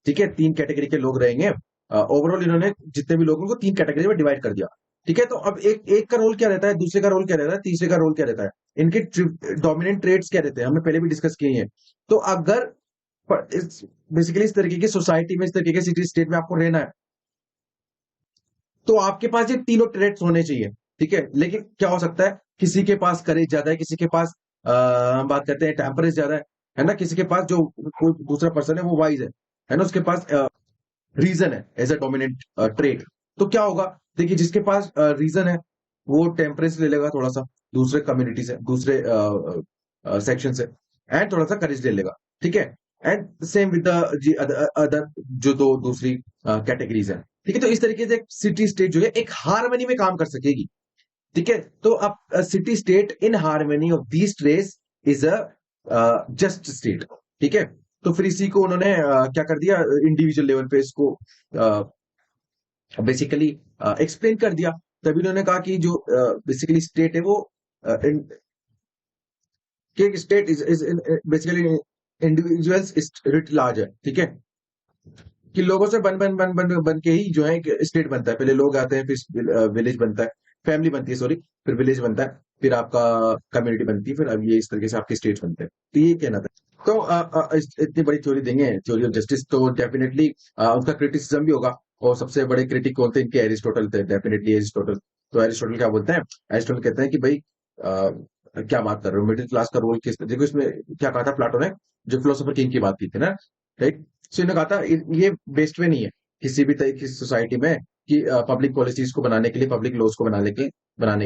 ठीक है, तीन कैटेगरी के लोग रहेंगे। ओवरऑल इन्होंने जितने भी लोग हैं उनको तीन कैटेगरी में डिवाइड कर दिया। ठीक है, तो अब एक एक का रोल क्या रहता है, दूसरे का रोल क्या रहता है, तीसरे का रोल क्या रहता है, इनके डोमिनेंट ट्रेड्स क्या रहते हैं, हमने पहले भी डिस्कस किए हैं। तो अगर बेसिकली इस तरीके की सोसाइटी में, इस तरीके के सिटी स्टेट में आपको रहना है, तो आपके पास ये तीनों ट्रेड्स होने चाहिए। ठीक है, लेकिन क्या हो सकता है, किसी के पास करेज ज्यादा है, किसी के पास हम बात करते हैं टेम्परेज ज्यादा है ना, किसी के पास जो कोई दूसरा पर्सन है वो वाइज है ना, उसके पास रीजन है एज अ डोमिनेंट ट्रेड। तो क्या होगा, देखिए जिसके पास रीजन है वो टेम्परेचर ले लेगा थोड़ा सा, दूसरे कम्युनिटी से, दूसरे सेक्शन से, एंड थोड़ा सा करेज ले लेगा। ठीक है, and same with the other जो दो दूसरी कैटेगरीज है। ठीक है, तो इस तरीके से एक सिटी स्टेट जो है एक हार्मनी में काम कर सकेगी। ठीक है, तो अब city state in harmony of these trace is a just state. ठीक है, तो फिर इसी को उन्होंने क्या कर दिया, इंडिविजुअल लेवल पे इसको बेसिकली एक्सप्लेन कर दिया। तभी उन्होंने कहा कि जो बेसिकली स्टेट है वो state is basically individuals writ large है। ठीक है, कि लोगों से बन के ही जो है स्टेट बनता है। पहले लोग आते हैं, फिर विलेज बनता है, फैमिली बनती है, सॉरी, फिर विलेज बनता है, फिर आपका कम्युनिटी बनती है, फिर अब ये इस तरीके से आपके स्टेट बनते हैं। तो ये कहना था। तो इतनी बड़ी थ्योरी देंगे, थ्योरी ऑफ जस्टिस, तो डेफिनेटली उसका क्रिटिसिज्म भी होगा। और सबसे बड़े क्रिटिक कौन थे इनके, एरिस्टोटल थे, डेफिनेटली एरिस्टोटल। तो एरिस्टोटल क्या बोलते हैं, एरिस्टोटल कहते हैं कि भाई क्या बात कर रहे हो, मिडिल क्लास का रोल किस, देखो इसमें क्या कहा था प्लाटो ने, जो फिलोसोफर किंग की बात की थी ना, राइट। सो इन्होंने कहा था ये बेस्ट वे नहीं है किसी भी तरह की सोसाइटी में कि पब्लिक पॉलिसीज को बनाने के लिए, पब्लिक लॉज को बनाने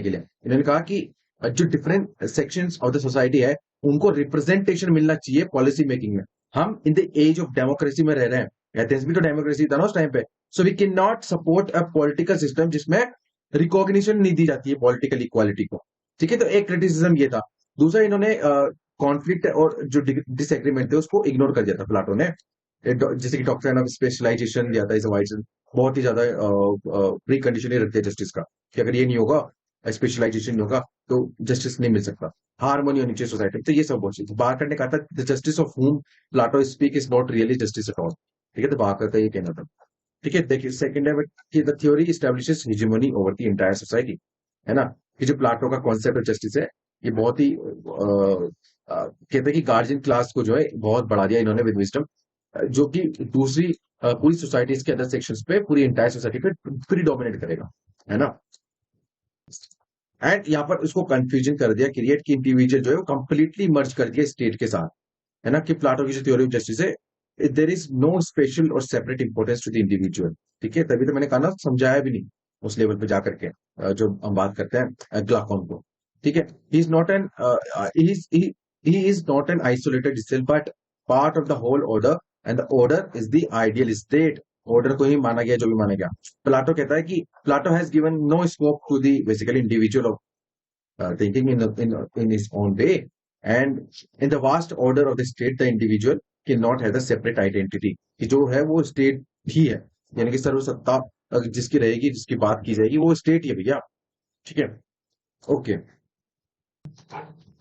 के लिए इन्होंने कहा कि जो different sections of the society है उनको रिप्रेजेंटेशन मिलना चाहिए पॉलिसी मेकिंग में। हम in the age of democracy में रह रहे हैं, एथेंस भी तो डेमोक्रेसी था ना उस टाइम पे। So we can not support a political system जिसमें रिकॉग्निशन नहीं दी जाती है पॉलिटिकल इक्वालिटी को। ठीक है, तो एक क्रिटिसिज्म ये था। दूसरा, इन्होंने कॉन्फ्लिक्ट और जो डिसएग्रीमेंट थे उसको इग्नोर कर दिया था प्लाटो ने। जैसे कि डॉक्ट्रिन ऑफ स्पेशलाइजेशन दिया था इस वाइड, बहुत ही ज्यादा प्री कंडीशन ही रखती है जस्टिस का, कि अगर ये नहीं होगा, स्पेशलाइजेशन नहीं होगा, तो जस्टिस नहीं मिल सकता। हारमोनी होनी चाहिए सोसाइटी में। तो ये सब बहुत चीज बाहर ने कहा था, the justice of whom Plato speak is not really justice at all. ठीक है, तो बाहर का ये कहना था। ठीक है, देखिए सेकंड है कि the theory establishes hegemony over the entire society, है ना। कि जो प्लाटो का कॉन्सेप्ट ऑफ जस्टिस है, ये बहुत ही कहते हैं कि गार्जियन क्लास को जो है बहुत बढ़ा दिया इन्होंने विद विजडम, जो कि दूसरी पूरी सोसाइटीज के अंदर सेक्शंस पे, पूरी एंटायर सोसाइटी पे फ्री डोमिनेट करेगा, है ना। एंड यहाँ पर उसको कंफ्यूजन कर दिया, क्रिएट की इंडिविजुअल जो है वो कंप्लीटली मर्ज कर दिया स्टेट के साथ, है ना। कि प्लाटो की जो थ्योरी ऑफ जस्टिस है, देर इज नो स्पेशल और separate importance to the individual. ठीक है, तभी तो मैंने कहा ना, समझाया भी नहीं उस लेवल पे जाकर के, जो हम बात करते हैं ग्लाकोन को। ठीक है, he is not an he is not an isolated self but part of the whole order, and the order is the ideal state. Order को ही माना गया जो भी माना गया। प्लाटो कहता है कि Plato has given no scope to the basically individual thinking in his own way, and in the vast order of the state the individual cannot have a separate identity, कि जो है वो स्टेट ही है, यानी कि सर्वसत्ता जिसकी रहेगी, जिसकी बात की जाएगी वो स्टेट ही है भैया। ठीक है, ओके।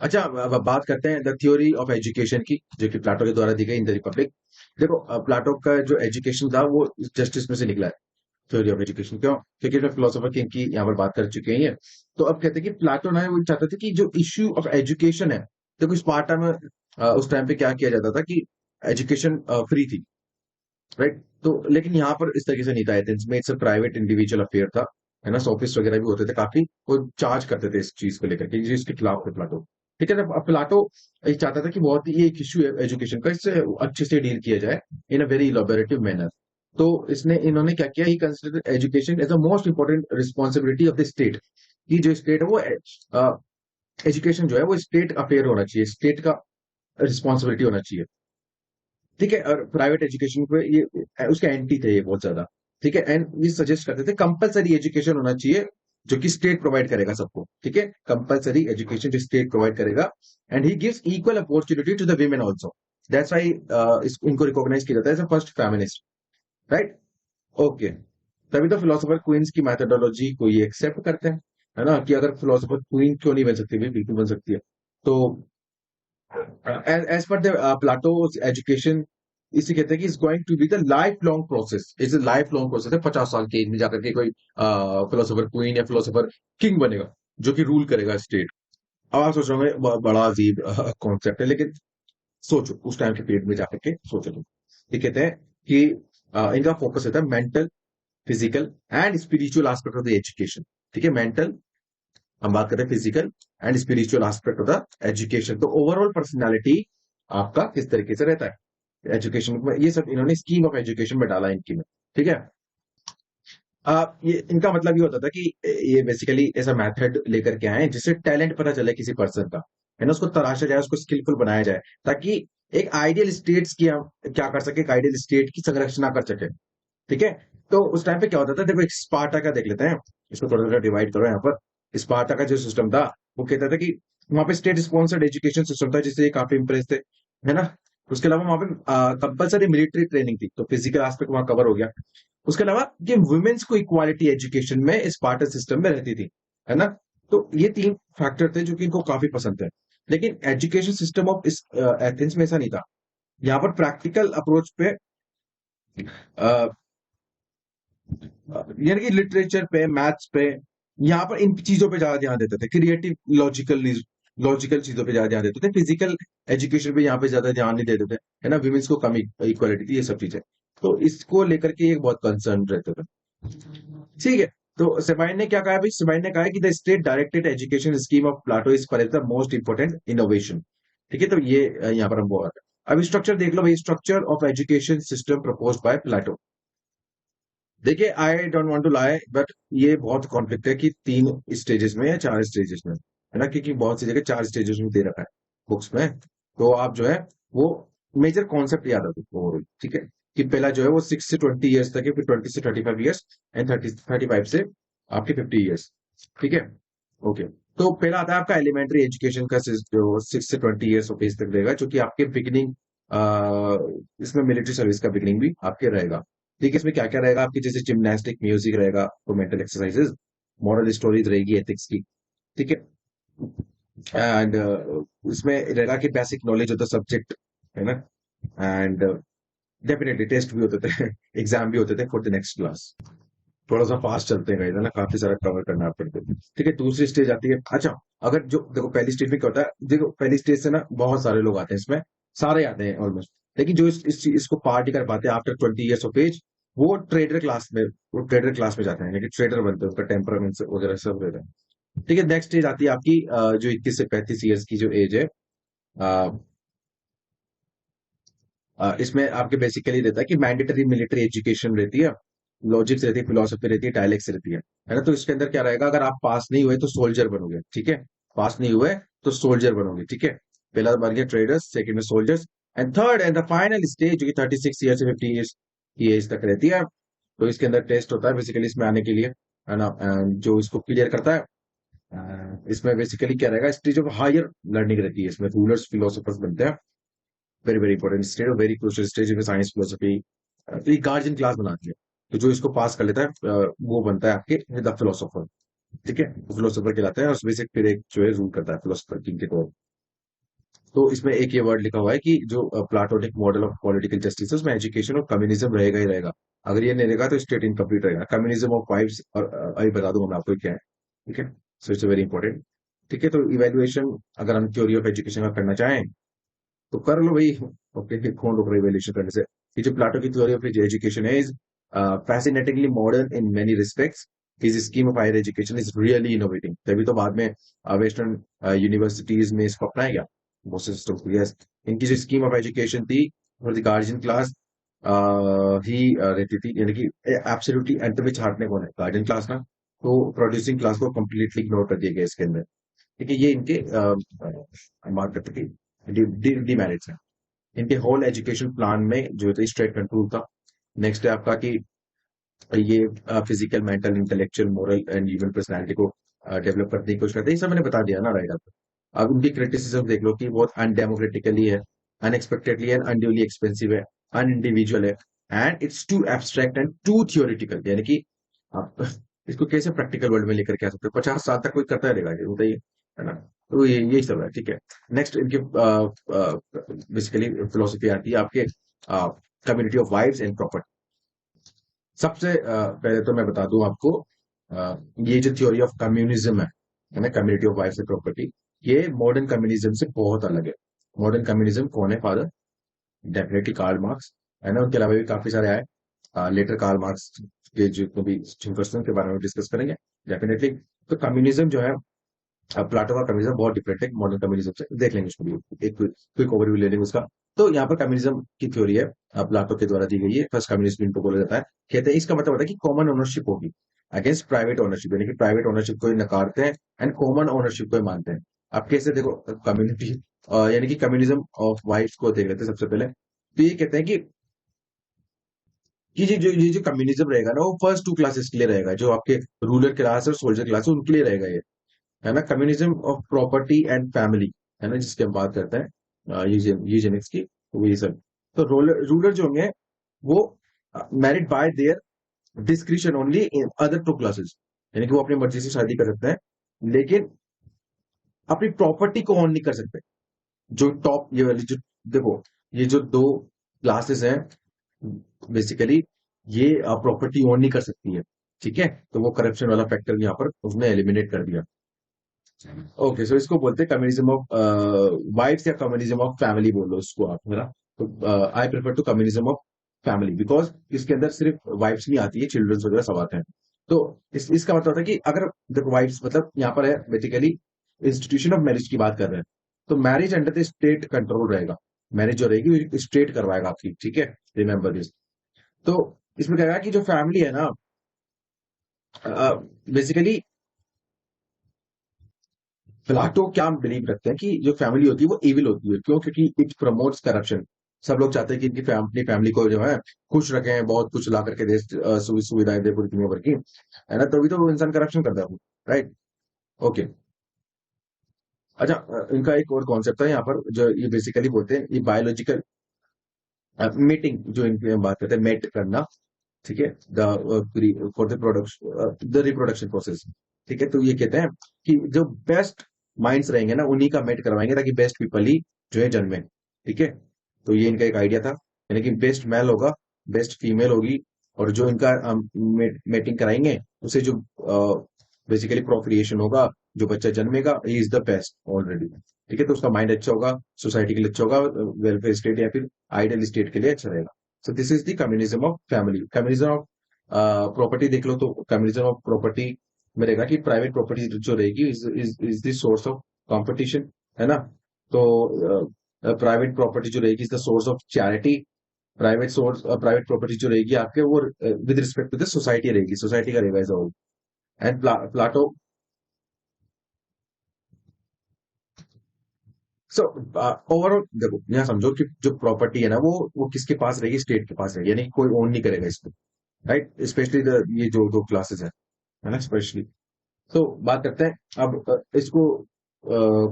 अच्छा, अब बात करते हैं द थ्योरी ऑफ एजुकेशन की, जो कि प्लाटो के द्वारा दी गई इन द रिपब्लिक। देखो, प्लाटो का जो एजुकेशन था वो जस्टिस में से निकला है। थ्योरी ऑफ एजुकेशन क्यों? क्योंकि इसमें फिलोसोफर किंग की यहाँ पर बात कर चुके हैं ये। तो अब कहते हैं कि प्लाटो ना वो चाहते थे कि जो इश्यू ऑफ एजुकेशन है, देखो स्पार्टा में उस टाइम पे क्या किया जाता था कि एजुकेशन फ्री थी, राइट? तो लेकिन यहाँ पर इस तरीके से नहीं था। एथेंस में इट्स प्राइवेट इंडिविजुअल अफेयर था, है ना? सोफिस्ट वगैरह भी होते थे काफी, वो चार्ज करते थे इस चीज को लेकर के, जिसके खिलाफ थे प्लाटो। ठीक है ना? अब प्लाटो ये चाहता था कि बहुत ही ये एक इश्यू है एजुकेशन का, इससे अच्छे से डील किया जाए इन अ वेरी इलोबरेटिव मैनर। तो इसने इन्होंने क्या किया, he consider education as the most important responsibility of the state. कि जो स्टेट है वो एजुकेशन जो है वो स्टेट अफेयर होना चाहिए, स्टेट का रिस्पॉन्सिबिलिटी होना चाहिए। ठीक है? और प्राइवेट एजुकेशन पे ये उसके एंटी थे ये बहुत ज्यादा। ठीक है? एंड ये सजेस्ट करते थे कंपलसरी एजुकेशन होना चाहिए, जो कि स्टेट प्रोवाइड करेगा सबको। ठीक है? कंपलसरी एजुकेशन जो स्टेट प्रोवाइड करेगा, and he gives equal opportunity to the women also. That's why इनको रिकॉग्नाइज किया जाता है as a first feminist, right? Okay. तभी तो फिलोसोफर क्वींस की मैथोडोलॉजी को ये एक्सेप्ट करते हैं, है ना? कि अगर फिलोसोफर क्वीन क्यों नहीं बन सकती, भाई बिल्कुल बन सकती है। तो as per the Plato's education, इसे कहते हैं कि is going to be the life long process. It's a life long process है। 50 साल की एज में जाकर के कोई फिलोसोफर क्वीन या फिलोसोफर किंग बनेगा, जो कि रूल करेगा स्टेट। अब आप सोच रहे होंगे बड़ा अजीब कॉन्सेप्ट है, लेकिन सोचो उस टाइम के पीरियड में जाकर के सोचो तुम। ये कहते हैं कि इनका फोकस होता है mental, physical and spiritual aspect of the education. ठीक है? मेंटल, हम बात करते हैं physical and spiritual aspect of the education. तो ओवरऑल पर्सनालिटी आपका किस तरीके से रहता है एजुकेशन में, ये सब इन्होंने स्कीम ऑफ एजुकेशन में डाला इनकी में। ठीक है? ये इनका मतलब ये होता था कि ये बेसिकली ऐसा मेथड लेकर के आए जिससे टैलेंट पता चले किसी पर्सन का, है ना? उसको तराशा जाए, उसको स्किलफुल बनाया जाए, ताकि एक आइडियल स्टेट्स की हम क्या कर सके, एक आइडियल स्टेट की संरचना कर सके। ठीक है? तो उस टाइम पे क्या होता था, देखो एक स्पार्टा का देख लेते हैं, इसको थोड़ा थोड़ा डिवाइड करो यहाँ पर। स्पार्टा का जो सिस्टम था, वो कहता था कि वहां पे स्टेट स्पॉन्सर्ड एजुकेशन सिस्टम था, जिससे ये काफी इंप्रेस थे, है ना? उसके अलावा वहां पे कंपलसरी मिलिट्री ट्रेनिंग थी, तो फिजिकल एस्पेक्ट वहां कवर हो गया। उसके अलावा ये वुमेन्स को इक्वालिटी एजुकेशन में स्पार्टा सिस्टम में रहती थी, है ना? तो ये तीन फैक्टर थे जो कि इनको काफी पसंद थे। लेकिन एजुकेशन सिस्टम ऑफ इस एथेंस में ऐसा नहीं था। यहाँ पर प्रैक्टिकल अप्रोच पे यानी कि लिटरेचर पे, मैथ्स पे, यहाँ पर इन चीजों पे ज्यादा ध्यान देते थे। क्रिएटिव, लॉजिकल लॉजिकल चीजों पे ज्यादा ध्यान देते थे। फिजिकल एजुकेशन पे यहाँ पे ज्यादा ध्यान नहीं देते थे, है ना? विमेंस को कम इक्वालिटी थी, ये सब चीजें। तो इसको लेकर के ये बहुत कंसर्न रहते थे। ठीक है? तो सेबाइन ने क्या कहा भाई? सेबाइन ने कहा है कि the state directed education scheme of Plato is पर द मोस्ट इंपोर्टेंट इनोवेशन। ठीक है? तो ये यहाँ पर हम बोल रहे हैं। अब स्ट्रक्चर देख लो भाई, structure of education system propose by Plato. देखिए, I don't want to lie, but ये बहुत कॉन्फ्लिक्ट है कि 3 स्टेजेस में या 4 स्टेजेस में, है ना? क्योंकि बहुत सी जगह 4 स्टेजेस में दे रखा है बुक्स में। तो आप जो है वो मेजर कॉन्सेप्ट याद रखो ओवरऑल। ठीक है? कि पहला जो है वो 6 से 20 ईयर्स तक है, फिर 20 से 35 ईयर्स, एंड 35 से आपके 50 ईयर्स। ठीक है? ओके। तो पहला आता है आपका एलिमेंट्री एजुकेशन का जो 6 से 20 ईयर्स ऑफ एज तक रहेगा, जो कि आपके बिगिनिंग, इसमें मिलिट्री सर्विस का बिगिनिंग भी आपके रहेगा। ठीक है? इसमें क्या क्या रहेगा आपकी, जैसे जिमनास्टिक, म्यूजिक रहेगा, तो मेंटल एक्सरसाइजेस, मॉरल स्टोरीज रहेगी, एथिक्स की। ठीक है? एंड इसमें रहेगा कि basic knowledge of the subject, है ना? एंड डेफिनेटली टेस्ट भी होते थे एग्जाम भी होते थे फॉर द नेक्स्ट क्लास। थोड़ा सा फास्ट चलते हैं है ना? काफी सारा कवर करना पड़ता है। ठीक है? दूसरी स्टेज आती है। अच्छा, अगर जो देखो पहली स्टेज में क्या होता है, देखो पहली स्टेज से ना बहुत सारे लोग आते हैं इसमें, सारे आते हैं ऑलमोस्ट। लेकिन जो इसको पार्टी कर पाते हैं आफ्टर 20 ईयर्स ऑफ एज, वो ट्रेडर क्लास में, वो ट्रेडर क्लास में जाते हैं, यानी कि ट्रेडर बनते हैं, उसका टेम्परामेंट वगैरह सब रहता है। ठीक है? नेक्स्ट स्टेज आती है आपकी जो 21 से 35 ईयर्स की जो एज है। अ, इसमें आपके बेसिकली रहता है कि मैंडेटरी मिलिट्री एजुकेशन रहती है, लॉजिक्स रहती है, फिलोसफी रहती है, डायलेक्ट्स रहती है ना? तो इसके अंदर क्या रहेगा, अगर आप पास नहीं हुए तो सोल्जर बनोगे। ठीक है? पास नहीं हुए तो सोल्जर बनोगे। ठीक है? पहला बन गया ट्रेडर्स, सेकंड में soldiers, and third and the final stage जो कि 36 ईयर से 50 ईयर्स की एज तक रहती है। तो इसके अंदर टेस्ट होता है बेसिकली इसमें आने के लिए, है ना? जो इसको क्लियर करता है, इसमें बेसिकली क्या रहेगा, स्टेज ऑफ हायर लर्निंग रहती है, इसमें रूलर्स फिलोसोफर्स बनते हैं। Very very important stage, very crucial stage में साइंस फिलोसफी एक गार्जियन क्लास बनाती है। तो जो इसको पास कर लेता है वो बनता है आपके द फिलोसोफर। ठीक है, फिलोसोफर कहलाता है, और बेसिक फिर एक जो है रूल करता है फिलोसोफर किंग के तौर। तो इसमें एक ये वर्ड लिखा हुआ है कि जो platonic model of political justice है उसमें एजुकेशन और कम्युनिज्म रहेगा ही रहेगा। अगर ये नहीं रहेगा तो स्टेट इनकम्प्लीट रहेगा। कम्युनिज्म ऑफ वाइब्स, और अभी बता दूंगा मैं आपको क्या है। ठीक है, सो इट्स वेरी इंपॉर्टेंट। ठीक है, तो इवेल्युएशन अगर हम थ्योरी ऑफ एजुकेशन का करना चाहें तो कर लो भाई। ओके, फिर कौन रोक रहा है इवेल्युएशन करने से। ये जो प्लाटो की थ्योरी ऑफ एजुकेशन है is fascinatingly modern in many respects. His scheme of higher education is really innovating. तभी तो बाद में वेस्टर्न यूनिवर्सिटीज में इसको अपनाया गया बहुत से सिस्टम को। यस, इनकी जो स्कीम ऑफ एजुकेशन थी फॉर द गार्जियन क्लास ही रहती थी, यानी कि एब्सोल्युटली अंत में छाटने कौन है, गार्जियन क्लास ना। तो प्रोड्यूसिंग क्लास को कंप्लीटली इग्नोर कर दिया गया इसके अंदर। ठीक है, ये इनके मार्क करते थे डिमेरिट्स हैं। इनके होल एजुकेशन प्लान में जो था स्ट्रेट कंट्रोल था। नेक्स्ट है आपका कि ये physical, mental, intellectual, moral and human personality को डेवलप करने की कोशिश करते हैं। ये सब मैंने बता दिया ना, राइट आपको। अब उनकी क्रिटिसिज्म देख लो कि बहुत अनडेमोक्रेटिकली है, अनएक्सपेक्टेडली एंड अनड्यूली एक्सपेंसिव है, अनइंडिविजुअल है, and it's too abstract and too theoretical. यानी कि आप इसको कैसे प्रैक्टिकल वर्ल्ड में लेकर के आ सकते हो? 50 साल तक कोई करता रहेगा ये बताइए, है ना। तो ये यही सब है। ठीक है, नेक्स्ट इनकी बेसिकली फिलोसफी आती है आपके community of wives and property. सबसे पहले तो मैं बता दूं आपको, ये जो थ्योरी ऑफ कम्युनिज्म है ना, community of wife and property, ये मॉडर्न कम्युनिज्म से बहुत अलग है। मॉडर्न कम्युनिज्म कौन है फादर? डेफिनेटली कार्ल मार्क्स, है ना। उनके अलावा भी काफी सारे आए लेटर, कार्ल मार्क्स के जितने भी थिंकर्स हैं उनके बारे में डिस्कस करेंगे डेफिनेटली। तो कम्युनिज्म जो है, प्लाटो का कम्युनिज्म बहुत डिफरेंट है मॉडर्न कम्युनिज्म से, देख लेंगे उसको भी, एक क्विक ओवरव्यू ले लेंगे उसका। तो यहाँ पर कम्युनिज्म की थ्योरी है, प्लाटो के द्वारा दी गई है। फर्स्ट कम्युनिज्म इनको बोला जाता है। कहते हैं इसका मतलब होता है कि कॉमन ओनरशिप होगी अगेंस्ट प्राइवेट ओनरशिप, यानी कि प्राइवेट ओनरशिप को ही नकारते हैं एंड कॉमन ओनरशिप को ही मानते हैं। आप कैसे देखो, कम्युनिटी यानी कि कम्युनिज्म ऑफ वाइफ्स को देख लेते हैं सबसे पहले। तो ये कहते हैं कि ये जो कम्युनिज्म रहेगा ना, वो फर्स्ट टू क्लासेस के लिए रहेगा, जो आपके रूलर क्लास और सोल्जर क्लास है उनके लिए रहेगा ये, है ना। Communism of property and family, है ना, जिसकी हम बात करते हैं यूजेनिक्स की, तो ये सब। तो रूलर रूलर जो होंगे वो married by their discretion only in other two classes, यानी कि वो अपनी मर्जी से शादी कर सकते हैं, लेकिन अपनी प्रॉपर्टी को ऑन नहीं कर सकते। जो टॉप ये वाली जो, देखो, ये जो दो क्लासेस हैं बेसिकली, ये प्रॉपर्टी ओन नहीं कर सकती है। ठीक है, तो वो करप्शन वाला फैक्टर यहाँ पर उसने एलिमिनेट कर दिया। ओके, सो इसको बोलते हैं कम्युनिज्म ऑफ वाइफ्स या कम्युनिज्म ऑफ फैमिली बोल लो इसको आप, है ना। तो I prefer to communism of family because इसके अंदर सिर्फ वाइफ्स नहीं आती है, चिल्ड्रंस वगैरह सब आते हैं। तो इसका मतलब होता है कि अगर देखो वाइफ्स मतलब यहाँ पर है बेसिकली इंस्टीट्यूशन ऑफ मैरिज की बात कर रहे हैं, तो marriage under the state control रहेगा। मैरिज जो रहेगी स्टेट करवाएगा आपकी, ठीक है, रिमेंबर दिस। तो इसमें क्या है कि जो फैमिली है ना, बेसिकली प्लाटो क्या बिलीव रखते हैं कि जो फैमिली होती है वो इविल होती है। क्यों? क्योंकि इट प्रमोट्स करप्शन। सब लोग चाहते हैं कि इनकी फैमिली फैमिली को जो है खुश रखें, बहुत कुछ ला करके दे, सुविधाएं दे पूरी दुनिया भर की, है ना। तभी तो वो इंसान करप्शन करता है, राइट। ओके, अच्छा, इनका एक और कॉन्सेप्ट है यहाँ पर जो ये बेसिकली बोलते हैं, ये बायोलॉजिकल मेटिंग जो इनकी हम बात करते हैं, मेट करना। ठीक है, the for the production, the reproduction process. ठीक है, तो ये कहते हैं कि जो बेस्ट माइंड्स रहेंगे ना उन्हीं का मेट करवाएंगे ताकि बेस्ट पीपल ही जो है जन्मे। ठीक है, तो ये इनका एक आइडिया था, यानी कि बेस्ट मेल होगा, बेस्ट फीमेल होगी, और जो इनका मेटिंग कराएंगे उससे जो बेसिकली प्रोक्रिएशन होगा, जो बच्चा जन्मेगा he is the best already. ठीक है, तो उसका माइंड अच्छा होगा, सोसाइटी के लिए अच्छा होगा, वेलफेयर स्टेट या फिर आइडियल स्टेट के लिए अच्छा रहेगा। सो this is the communism of family. Communism of property देख लो, तो कम्युनिज्म ऑफ प्रॉपर्टी में रहेगा कि प्राइवेट प्रॉपर्टी जो रहेगी is the source of competition, है ना। तो प्राइवेट प्रॉपर्टी जो रहेगी is the source of charity. Private property जो रहेगी आपके वो with respect to the society रहेगी, सोसाइटी का रहेगा as all. And Plato, so overall देखो यहाँ समझो कि जो प्रॉपर्टी है ना वो किसके पास रहेगी? स्टेट के पास रहेगी, यानी कि कोई ओन नहीं करेगा इसको, राइट। स्पेशली ये जो दो क्लासेस है ना, स्पेशली। तो बात करते हैं अब इसको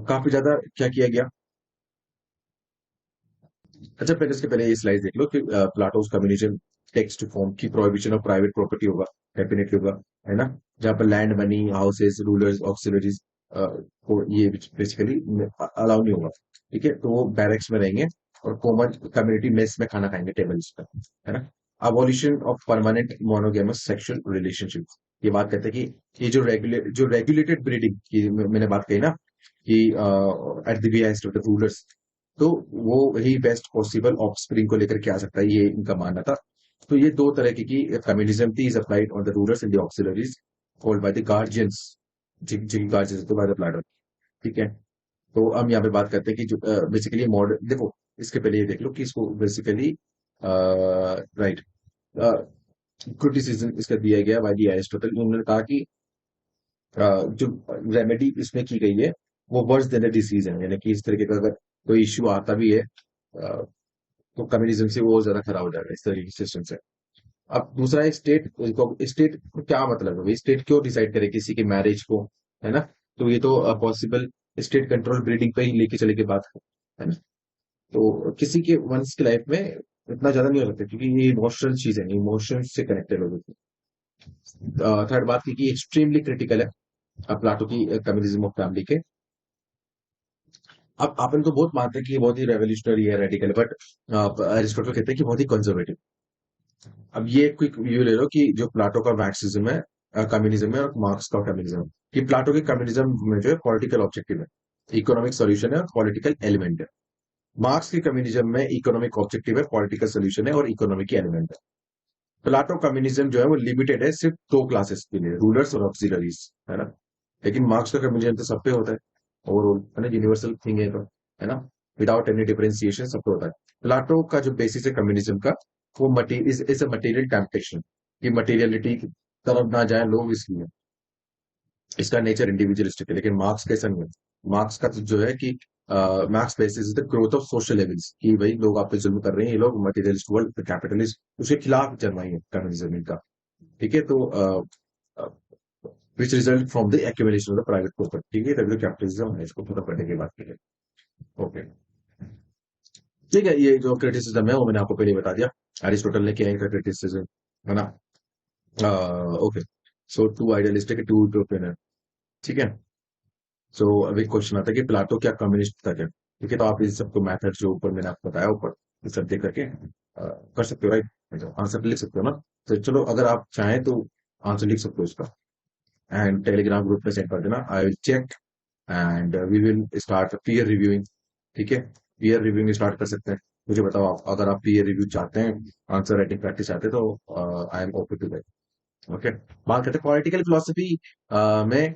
काफी ज्यादा क्या किया गया। अच्छा, पहले इसके पहले ये स्लाइड देख लो कि प्लाटोस कम्युनिज्म टेक्स्ट फॉर्म की प्रोहिबिशन ऑफ प्राइवेट प्रॉपर्टी होगा, डेफिनेटली होगा, है ना। जहाँ पर land, money, houses, rulers, auxiliaries को ये बेसिकली अलाउ नहीं होगा। ठीक है, तो वो बैरक्स में रहेंगे और कॉमन कम्युनिटी मेस में खाना खाएंगे टेबल्स पर, है ना। Abolition of permanent monogamous sexual relationship, ये बात करते हैं कि ये जो रेगुलेटेड ब्रीडिंग की मैंने बात कही ना कि at the behest of the rulers, तो वो ही बेस्ट पॉसिबल ऑफस्प्रिंग को लेकर के आ सकता है, ये इनका मानना था। तो ये दो तरह की कम्युनिज्म थी, is applied on the rulers and the auxiliaries called by the guardians, जिनकी गार्जियंस होते बाय द प्लाटो। ठीक है, तो हम यहाँ पे बात करते हैं कि जो बेसिकली मॉडर्न, देखो इसके पहले ये देख लो कि इसको बेसिकली राइट क्रिटिसिज्म इसका दिया गया बाय द एरिस्टोटल। उन्होंने कहा कि जो रेमेडी इसमें की गई है वो वर्स देन द डिसीज है, यानी कि इस तरीके का अगर कोई इश्यू आता भी है तो कम्युनिज्म से वो ज्यादा खराब हो जाएगा इस तरीके के सिस्टम से। अब दूसरा है स्टेट को, स्टेट को क्या मतलब है, स्टेट क्यों डिसाइड करे किसी की मैरिज को, है ना। तो ये तो पॉसिबल स्टेट कंट्रोल ब्रीडिंग पे ही लेके चले के बात है ना। तो किसी के वंस की लाइफ में इतना ज्यादा नहीं हो सकता क्योंकि ये इमोशनल चीज है, इमोशन से कनेक्टेड हो जाती है। थर्ड बात की कि एक्सट्रीमली क्रिटिकल है प्लाटो की कम्युनिज्म ऑफ फैमिली के। अब अपन तो बहुत मानते हैं कि ये बहुत ही रेवोल्यूशनरी है, रेडिकल, बट अरिस्टोटल कहते हैं कि बहुत ही कंजर्वेटिव। अब ये क्विक व्यू ले लो कि जो प्लाटो का मार्क्सिज्म है, कम्युनिज्म है, और मार्क्स का कम्युनिज्म है, कि प्लाटो के कम्युनिज्म में जो है पॉलिटिकल ऑब्जेक्टिव है, इकोनॉमिक सॉल्यूशन है और पॉलिटिकल एलिमेंट है। मार्क्स के कम्युनिज्म में इकोनॉमिक ऑब्जेक्टिव है, पॉलिटिकल सॉल्यूशन है और इकोनॉमिक एलिमेंट है। प्लाटो कम्युनिज्म जो है वो लिमिटेड है सिर्फ दो क्लासेस के लिए, रूलर्स और ऑक्सिलरीज, है ना। लेकिन मार्क्स का कम्युनिज्म तो सब पे होता है, ओवरऑल, है ना, यूनिवर्सल थिंग है तो, है ना, विदाउट एनी डिफरेंशिएशन सब पे होता है। प्लाटो का जो बेसिस है कम्युनिज्म का, वो material is a material temptation, कि मटेरियलिटी की तरफ ना जाए लोग, इसलिए इसका नेचर इंडिविजुअलिस्टिक है। लेकिन मार्क्स कैसा नहीं है, मार्क्स का तो जो है कि marks basis the growth of social levels, कि भाई लोग आप पे जुल्म कर रहे हैं, ये लोग मटेरियलिस्ट वर्ल्ड कैपिटलिस्ट, उसके खिलाफ जन्माई है कम्युनिज्म इनका। ठीक है, तो which result from the accumulation of the private property, ठीक है, तभी कैपिटलिज्म है, इसको खत्म करने की बात की है। ओके, ठीक है, ये जो क्रिटिसिज्म है वो मैंने आपको पहले ही बता दिया, अरिस्टोटल ने किया है क्रिटिसिज्म, है ना। Okay, so too idealistic, too utopian है। ठीक है, सो अभी क्वेश्चन आता है कि प्लाटो क्या कम्युनिस्ट था क्या। ठीक है, तो आप इस सबको मैथड जो ऊपर मैंने आपको बताया ऊपर, ये सब देख करके कर सकते हो, राइट, आंसर लिख सकते हो ना। तो चलो, अगर आप चाहें तो आंसर लिख सकते हो इसका, एंड टेलीग्राम ग्रुप में सेंड कर देना, I will check and we will start peer reviewing. ठीक है, पीयर रिव्यूइंग स्टार्ट कर सकते हैं। मुझे बताओ आप, अगर आप पीयर रिव्यू चाहते हैं, आंसर राइटिंग प्रैक्टिस चाहते हैं, तो I am open to that. Okay, बात करते हैं पॉलिटिकल फिलोसफी में,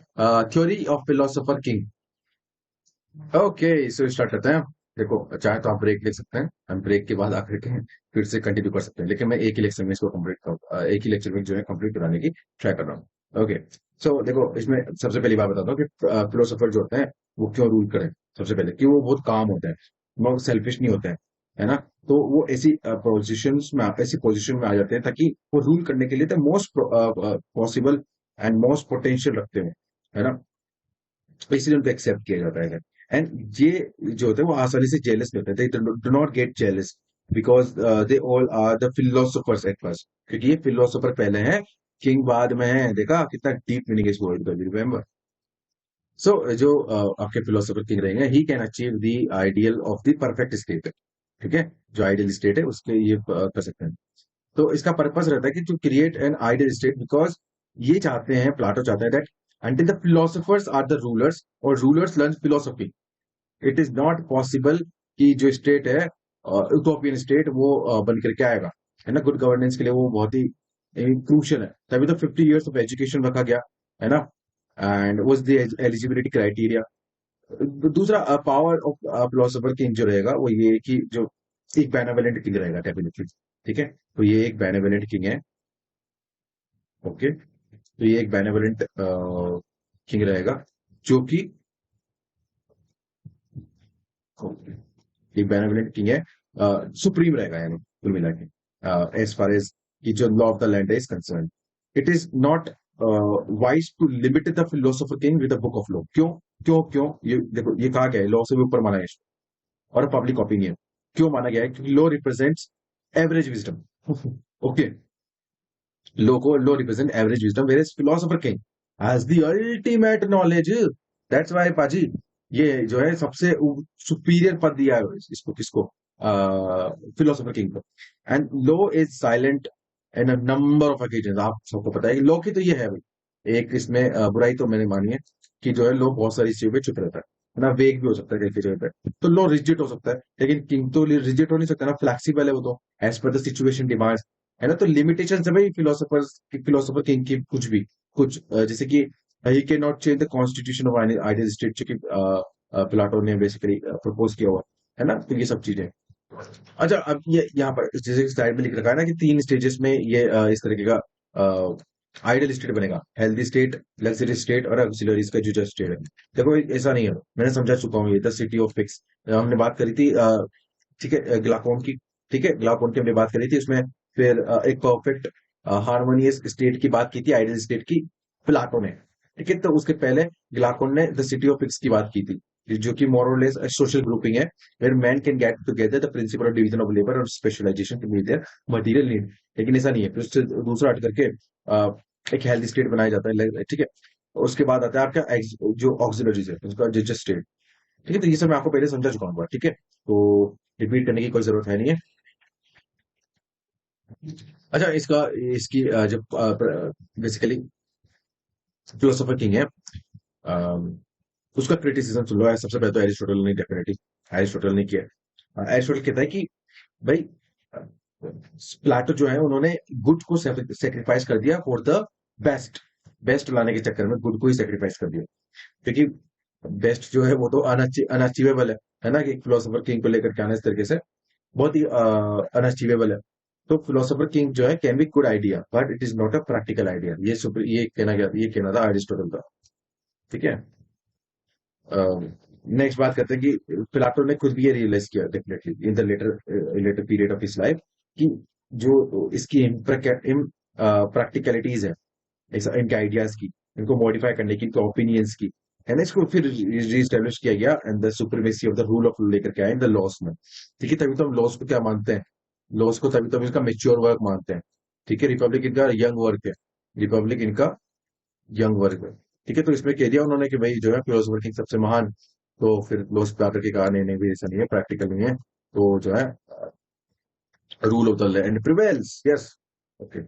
theory of philosopher king. Okay, so start करते हैं। देखो, चाहे तो आप ब्रेक ले सकते हैं, हम ब्रेक के बाद आकर के फिर से कंटिन्यू कर सकते हैं, लेकिन मैं एक ही लेक्चर में इसको कंप्लीट कर, एक ही लेक्चर में जो है कंप्लीट कराने की ट्राई कर रहा हूँ। ओके, सो देखो, इसमें सबसे पहली बात बताता हूँ कि फिलोसोफर जो होते हैं वो क्यों रूल करें। सबसे पहले कि वो बहुत काम होते हैं, वो सेल्फिश नहीं होते हैं, है ना। तो वो ऐसी पोजिशन में, ऐसी पोजिशन में आ जाते हैं ताकि वो रूल करने के लिए the most possible and most potential रखते हैं, है ना। तो इसलिए उनको एक्सेप्ट किया जाता है। एंड ये जो होते हैं वो आसानी से जेलस नहीं होते, they do not get jealous because they all are the philosophers at first, क्योंकि ये फिलोसोफर पहले हैं, किंग बाद में है। देखा कितना डीप मीनिंग है इस वर्ड का, रिमेंबर। सो जो आपके फिलोसोफर किंग रहेंगे, he can achieve the ideal of the perfect state. ठीक है, जो आइडियल स्टेट है उसके ये कर सकते हैं। तो इसका पर्पस रहता है कि to create an ideal state, because ये चाहते हैं, प्लाटो चाहता है that until the philosophers are the rulers और rulers learn philosophy, it is not possible कि जो स्टेट है यूटोपियन स्टेट वो बन करके आएगा, है ना। गुड गवर्नेंस के लिए वो बहुत ही क्रूशियल है, तभी तो 50 years ऑफ एजुकेशन रखा गया, है ना। And was the eligibility criteria. दूसरा पावर ऑफ फिलोसोफर किंग जो रहेगा वो ये कि जो एक बेनेवलेंट किंग रहेगा डेफिनेटली। ठीक है, तो ये एक बेनेवलेंट किंग है। ओके, तो ये एक बेनेवलेंट किंग रहेगा जो कि एक बेनेवलेंट किंग है, सुप्रीम रहेगा, यानी कुल मिला के एज फार एज की जो law of the land is concern. It is not wise to limit the philosopher king with the book of law. क्यों क्यों क्यों, ये देखो, ये कहा गया है लॉ से भी ऊपर माना है इसको, और पब्लिक ओपिनियन। क्यों माना गया है, क्योंकि law represents average wisdom okay, law represent average wisdom, where is philosopher king has the ultimate knowledge. That's why पाजी, ये जो है सबसे सुपीरियर पद दिया है इसको, किसको, फिलोसोफर किंग को। And low is silent in a number of occasion. आप सबको पता है कि लो की तो ये है भाई, एक इसमें बुराई तो मैंने मानी है कि जो है लो बहुत सारी चीजों पे चुप रहता है ना, वेग भी हो सकता है कई कई जगह पे, तो लो रिजिड हो सकता है, लेकिन किंग तो रिजिड हो नहीं सकता ना, फ्लेक्सिबल है वो तो, as per the situation demands, है ना। तो लिमिटेशन है भाई फिलोसोफर किंग की कुछ भी, कुछ जैसे कि he can not change the constitution of ideal state, जो कि प्लाटो ने बेसिकली प्रपोज किया हुआ है ना, तो ये सब चीजें। अच्छा, अब ये यहाँ पर जैसे स्लाइड में लिख रखा है ना कि 3 स्टेजेस में ये इस तरीके का आइडियल स्टेट बनेगा, हेल्दी स्टेट, लग्जरी स्टेट और ऑक्सिलरीज का जो स्टेट है। देखो ऐसा नहीं है, मैंने समझा चुका हूँ, ये द सिटी ऑफ फिक्स हमने बात करी थी, ठीक है, ग्लाकोन की, ठीक है, ग्लाकोन की हमने बात करी थी उसमें। फिर एक परफेक्ट हार्मोनियस स्टेट की बात की थी, आइडियल स्टेट की, प्लाटो ने, ठीक है। तो उसके पहले ग्लाकोन ने द सिटी ऑफ फिक्स की बात की थी, जो कि मोरलेस सोशल ग्रुपिंग है, where men can get together the principle of division of labor और specialization to meet their material need। लेकिन ऐसा नहीं है, फिर उससे दूसरा हट करके एक हेल्दी स्टेट बनाया जाता है, ठीक है। उसके बाद आता है आपका जो ऑक्सिलरीज है उसका जस्ट स्टेट, ठीक है। तो ये सब मैं आपको पहले समझा चुका हूँ, ठीक है, तो रिपीट करने की कोई जरूरत है नहीं है। अच्छा, इसका इसकी जब बेसिकली फिलोसोफर किंग है, अम, उसका क्रिटिसिज्म सुन लो। सबसे पहले तो एरिस्टोटल ने, डेफिनेटली एरिस्टोटल ने किया। एरिस्टोटल कहता है कि भाई, प्लाटो जो है उन्होंने गुड को सेक्रीफाइस कर दिया फॉर द बेस्ट, बेस्ट लाने के चक्कर में गुड को ही सेक्रीफाइस कर दिया, क्योंकि बेस्ट जो है वो तो अनअचीवेबल है ना, कि फिलोसोफर किंग को लेकर के आना इस तरीके से बहुत ही अनअचीवेबल है। तो फिलोसोफर किंग जो है can be good idea but it is not a practical idea, ये कहना गया, ये कहना था अरिस्टोटल का, ठीक है। नेक्स्ट बात करते हैं कि प्लाटो ने खुद भी ये रियलाइज किया definitely in the later later period of his life, कि जो इसकी प्रैक्टिकलिटीज है, इनके आइडियाज की, इनको मॉडिफाई करने की, इनके ओपिनियंस की, है ना, इसको फिर रीस्टेब्लिश किया गया and the supremacy of the rule of law लेकर के आए इन द लॉस में, ठीक है। तभी तो हम लॉस को क्या मानते हैं, लॉस को तभी तो हम इसका मेच्योर वर्क मानते हैं, ठीक है। रिपब्लिक इनका यंग वर्क है, रिपब्लिक इनका यंग वर्ग में, ठीक है। तो इसमें कह दिया उन्होंने कि भाई जो है फिलोसफर किंग सबसे महान, तो फिर लोग प्लाटो के कहा नहीं नहीं भी ऐसा नहीं है, प्रैक्टिकल नहीं है, तो जो है rule of the land prevails, yes, okay.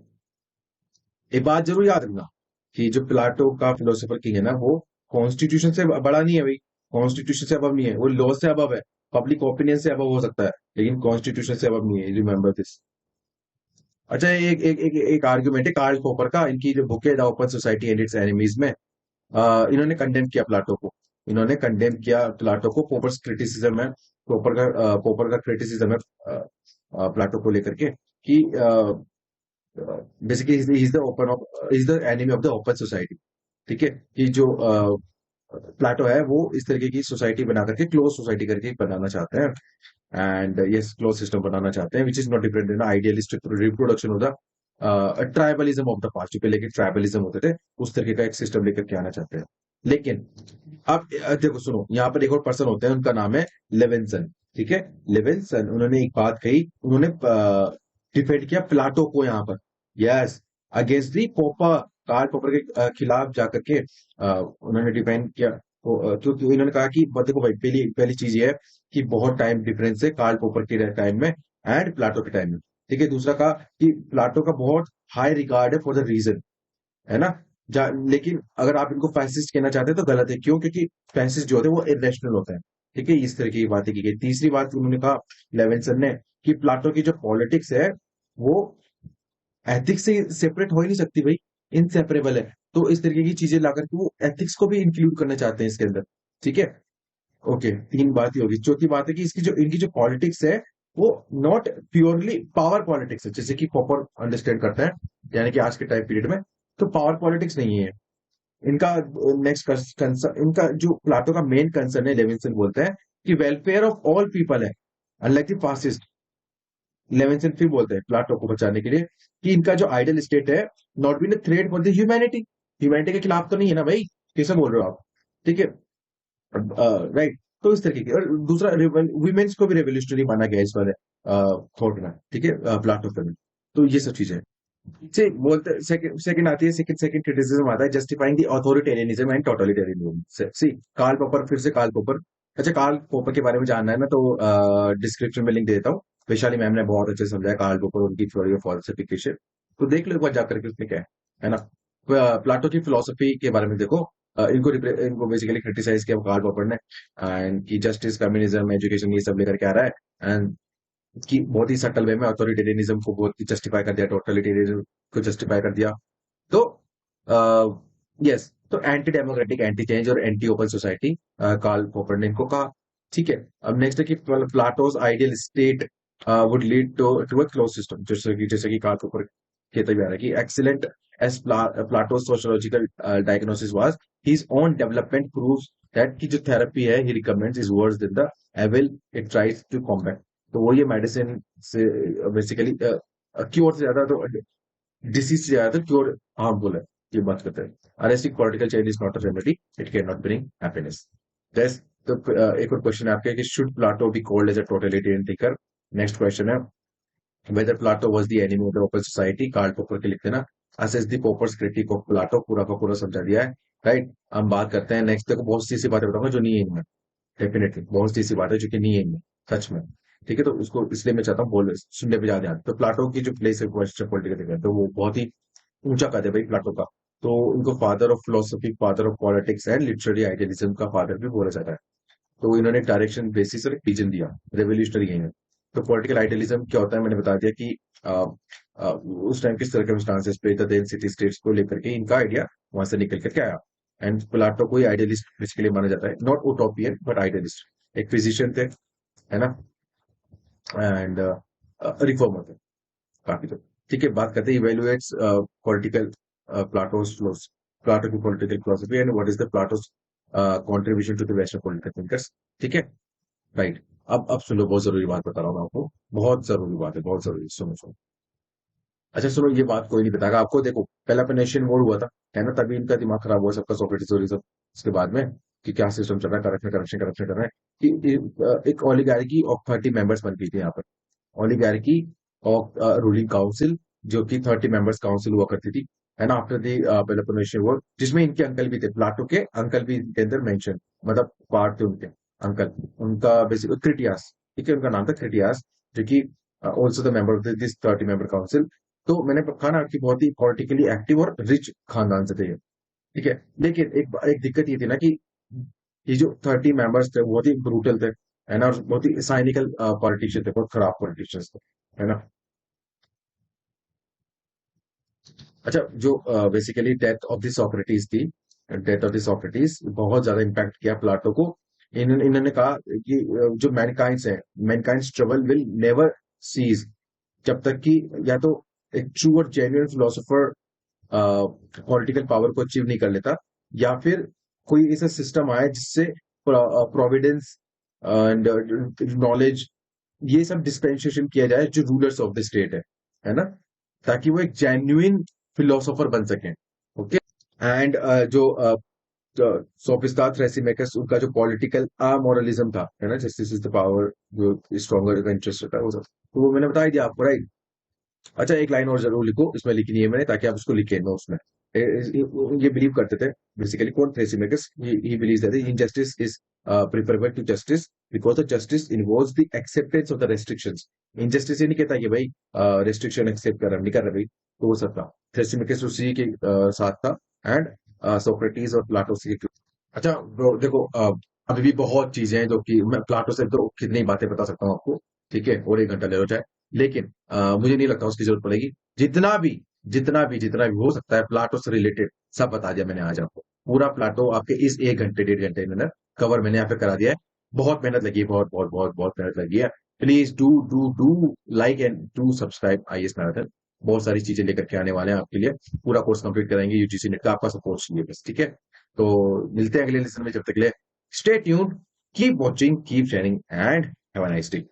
एक बात जरूर याद रखना कि जो प्लाटो का फिलोसफर किंग है ना, वो कॉन्स्टिट्यूशन से बड़ा नहीं है भाई, कॉन्स्टिट्यूशन से अबव नहीं है, वो लॉ से अबव है, पब्लिक ओपिनियन से अबव हो सकता है, लेकिन कॉन्स्टिट्यूशन से अबव नहीं है, रिमेंबर दिस। अच्छा, एक आर्ग्यूमेंट है कार्ल पॉपर का, इनकी जो बुक है the open society and it's enemies में, इन्होंने कंडेम किया प्लाटो को, इन्होंने कंडेम किया प्लाटो को, पोपर्स क्रिटिसिज्म है, पोपर का क्रिटिसिज्म है प्लाटो को लेकर के, कि basically is the enemy of the open society, ठीक है। कि जो प्लाटो है वो इस तरीके की सोसाइटी बना करके, क्लोज सोसाइटी करके बनाना चाहते हैं, एंड यस क्लोज सिस्टम बनाना चाहते हैं, विच इज नॉट डिपेंडेंट ना idealistic reproduction of the tribalism of the past, जो पहले के ट्राइबलिज्म होते थे, उस तरीके का एक सिस्टम लेकर के आना चाहते हैं। लेकिन अब देखो सुनो, यहाँ पर एक और पर्सन होते हैं, उनका नाम है लेविंसन, ठीक है। लेविंसन, उन्होंने एक बात कही, उन्होंने डिफेंड किया प्लाटो को यहाँ पर, यस, अगेंस्ट दी पोपर, कार्ल पॉपर के खिलाफ जाकर के उन्होंने डिफेंड किया। क्योंकि इन्होंने कहा कि देखो भाई, पहली पहली चीज ये है कि बहुत टाइम डिफरेंस है कार्ल पॉपर के टाइम में एंड प्लाटो के टाइम में, ठीक है। दूसरा कहा कि प्लाटो का बहुत हाई रिगार्ड है फॉर द रीजन, है ना। लेकिन अगर आप इनको फैसिस्ट कहना चाहते हैं तो गलत है, क्यों, क्योंकि फैसिस्ट जो होते हैं वो इरेशनल होते हैं, ठीक है। इस तरह की बातें की गई। तीसरी बात उन्होंने कहा, लेविंसन ने, कि प्लाटो की जो पॉलिटिक्स है वो एथिक्स से सेपरेट हो ही नहीं सकती भाई, इनसेपरेबल है। तो इस तरीके की चीजें ला करके वो एथिक्स को भी इंक्लूड करना चाहते हैं इसके अंदर, ठीक है। ओके, तीन बात ही होगी। चौथी बात है कि इनकी जो पॉलिटिक्स है वो नॉट प्योरली पावर पॉलिटिक्स है, जैसे कि पॉपर अंडरस्टैंड करता है, यानी कि आज के टाइम पीरियड में, तो पावर पॉलिटिक्स नहीं है इनका। नेक्स्ट कंसर्न, इनका जो प्लाटो का मेन कंसर्न है, लेविंसन बोलते हैं कि वेलफेयर ऑफ ऑल पीपल है, अनलाइक द फासिस्ट। लेविंसन फिर बोलते हैं प्लाटो को बचाने के लिए कि इनका जो आइडल स्टेट है, not been a threat for the humanity, humanity के खिलाफ तो नहीं है ना भाई, कैसे बोल रहे हो आप, ठीक है, राइट। तो इस तरीके की, और दूसरा वुमेन्स को भी रेवोल्यूशनरी माना गया इस वाले थॉट में, ठीक है, प्लाटो में। तो ये सब चीजें से बोलते सेकंड सेकंड आती है, सेकंड सेकंड क्रिटिसिज्म आता है justifying the authoritarianism and totalitarianism. See Karl Popper, फिर से कार्ल पॉपर। अच्छा, कार्ल पॉपर के बारे में जानना है ना तो डिस्क्रिप्शन में लिंक दे देता हूँ। वैशाली मैम ने बहुत अच्छे से समझाया कार्ल पॉपर, उनकी थ्योरी ऑफ फॉल्सिफिकेशन। तो देख लो एक बार जाकर के उसमें क्या है ना। प्लाटो की फिलोसफी के बारे में देखो। इनको बेसिकली क्रिटिसाइज किया कार्ल पॉपर ने, एंड की जस्टिस, कम्युनिज्म, एजुकेशन, ये सब लेकर के आ रहा है। एंड कि बहुत ही सटल वे में अथॉरिटेरियनिज्म को बहुत ही जस्टिफाई कर दिया, टोटलिटेरियनिज्म को जस्टिफाई कर दिया। तो यस, तो एंटी डेमोक्रेटिक, एंटी चेंज और anti open society Karl Popper ने इनको कहा। ठीक है, अब नेक्स्ट है कि Plato's ideal state would lead to a close system, जैसे कि कार्ल पॉपर कहते हुए आ रहा है कि excellent as Plato's sociological diagnosis was, his own development proves that की जो थेरेपी है he recommends is worse than the evil it tries to combat. तो वो ये मेडिसिन से बेसिकली क्योर से ज्यादा तो डिसीज से ज्यादा क्योर हार्मफुल है, ये बात करते हैं। Arresting political change is not a remedy, it cannot नॉट ब्रिंग हैप्पीनेस। तो एक और क्वेश्चन है आपके कि should Plato be called as a totalitarian thinker. Next question है whether Plato was the enemy of the open society. Karl Popper के लिखते ना assess the Popper's critique of Plato, पूरा का पूरा समझा दिया है। राइट, हम बात करते हैं नेक्स्ट। देखो बहुत सी ऐसी बातें बताऊंगा जो नहीं है इनमें, डेफिनेटली बहुत सी ऐसी बात है जो कि नहीं है इनमें सच में। ठीक है, तो उसको इसलिए मैं चाहता हूँ बोल सुनने पे ज्यादा ध्यान। तो प्लाटो की जो प्लेस है पॉलिटिकल, तो वो बहुत ही ऊंचा कद है भाई प्लाटो का। तो उनको father of philosophy, father of politics and literary idealism का फादर भी बोला जाता है। तो इन्होंने डायरेक्शन, बेसिस और विजन दिया, रेवोल्यूशनरी है। तो पॉलिटिकल आइडियलिज्म क्या होता है मैंने बता दिया कि उस टाइम के सर्कमस्टांसेस पे देन सिटी स्टेट्स को लेकर के इनका आइडिया वहां से निकल करके आया। एंड प्लाटो को ही आइडियलिस्ट बेसिकली माना जाता है, नॉट उटोपियन बट आइडियलिस्ट। एक फिजिशियन थे, है ना, एंड रिफॉर्मर थे काफी। तो ठीक है, बात करते हैं इवेलुएट्स पॉलिटिकल प्लाटोस प्लाटो की political philosophy and what is the Plato's contribution to the western political thinkers. ठीक है, राइट। अब सुनो, बहुत जरूरी बात बता रहा हूँ मैं आपको, बहुत जरूरी बात है, बहुत जरूरी, सुनो सुनो। अच्छा सुनो, ये बात कोई नहीं बताएगा आपको। देखो पहला पेनिशियन वॉर हुआ था, है ना, तभी इनका दिमाग खराब हुआ सबका, सोक्रेटिस और ये सब। उसके बाद में कि क्या सिस्टम चल रहा है, करप्शन करप्शन करप्शन कर रहा है कि एक ओलिगार्की ऑफ 30 मेंबर्स बन गई थी यहाँ पर। ओलिगार्की ऑफ रूलिंग काउंसिल, जो कि 30 मेंबर्स काउंसिल हुआ करती थी, है ना, आफ्टर दी पेलोपोनेशियन वॉर, जिसमें इनके अंकल भी थे, प्लाटो के अंकल भी इनके अंदर मेंशन, मतलब पार्ट थे उनके अंकल। उनका बेसिक क्रिटियास, ठीक है, उनका नाम था क्रिटियास, जो कि also the member of this 30 member council. तो मैंने कहा ना कि बहुत ही पॉलिटिकली एक्टिव और रिच खानदान से थे ये। ठीक है, लेकिन एक दिक्कत ये थी ना कि ये जो 30 मेंबर्स थे बहुत ही ब्रूटल थे, है ना, और बहुत ही साइनिकल पॉलिटिशियन थे, बहुत खराब पॉलिटिशियंस थे, है ना। अच्छा, जो basically death of the Socrates थी, डेथ ऑफ द सोक्रेटिस बहुत ज्यादा इम्पैक्ट किया प्लाटो को। इन्होंने कहा कि जो मैनकाइंड है, mankind trouble will never cease, जब तक कि या तो एक ट्रू और जेन्युइन फिलोसोफर पॉलिटिकल पावर को अचीव नहीं कर लेता, या फिर कोई ऐसा सिस्टम आए जिससे प्रोविडेंस एंड नॉलेज, ये सब डिस्पेंसेशन किया जाए जो रूलर्स ऑफ द स्टेट है ना, ताकि वो एक जेन्युइन फिलोसोफर बन सके। ओके, एंड जो सोफिस्टा थ्रेसिमेकस, उनका जो पॉलिटिकल अमोरलिज्म था, है ना, जस्टिस इज द पावर, जो स्ट्रॉन्गर इंटरेस्ट होता है वो सब, तो वो मैंने बता ही दिया आपको, राइट। अच्छा, एक लाइन और जरूर लिखो, इसमें लिखनी है मैंने, ताकि आप उसको लिखे नोट्स में। ये बिलीव करते थे बेसिकली कौन, Thrasymachus, he believes that injustice is preferable to justice because the justice involves the acceptance of the restrictions. Injustice ये नहीं कहता कि भाई रेस्ट्रिक्शन एक्सेप्ट कर रहा नहीं कर रहा भाई, तो वो सब था। थ्रेसिमेकस उसी के साथ था, एंड सोक्रेटिस और प्लाटो उसी के। अच्छा ब्रो देखो, अभी भी बहुत चीजें हैं जो कि मैं प्लाटो से तो कितनी बातें बता सकता हूँ आपको, ठीक है, और 1 घंटा ले लो चाहे, लेकिन मुझे नहीं लगता उसकी जरूरत पड़ेगी। जितना भी हो सकता है प्लाटो से रिलेटेड सब बता दिया मैंने आज आपको। पूरा प्लाटो आपके इस 1 घंटे 1.5 घंटे में कवर मैंने यहाँ पे करा दिया है। बहुत मेहनत लगी है, बहुत बहुत बहुत बहुत मेहनत लगी है। Please do do do like and do subscribe IAS marathon. बहुत सारी चीजें लेकर के आने वाले हैं आपके लिए, पूरा कोर्स कंप्लीट कराएंगे यूजीसी नेट का, आपका सपोर्ट चाहिए बस, ठीक है। तो मिलते हैं अगले लेसन में, जब तक के लिए stay tuned, keep watching, keep sharing and have a nice day.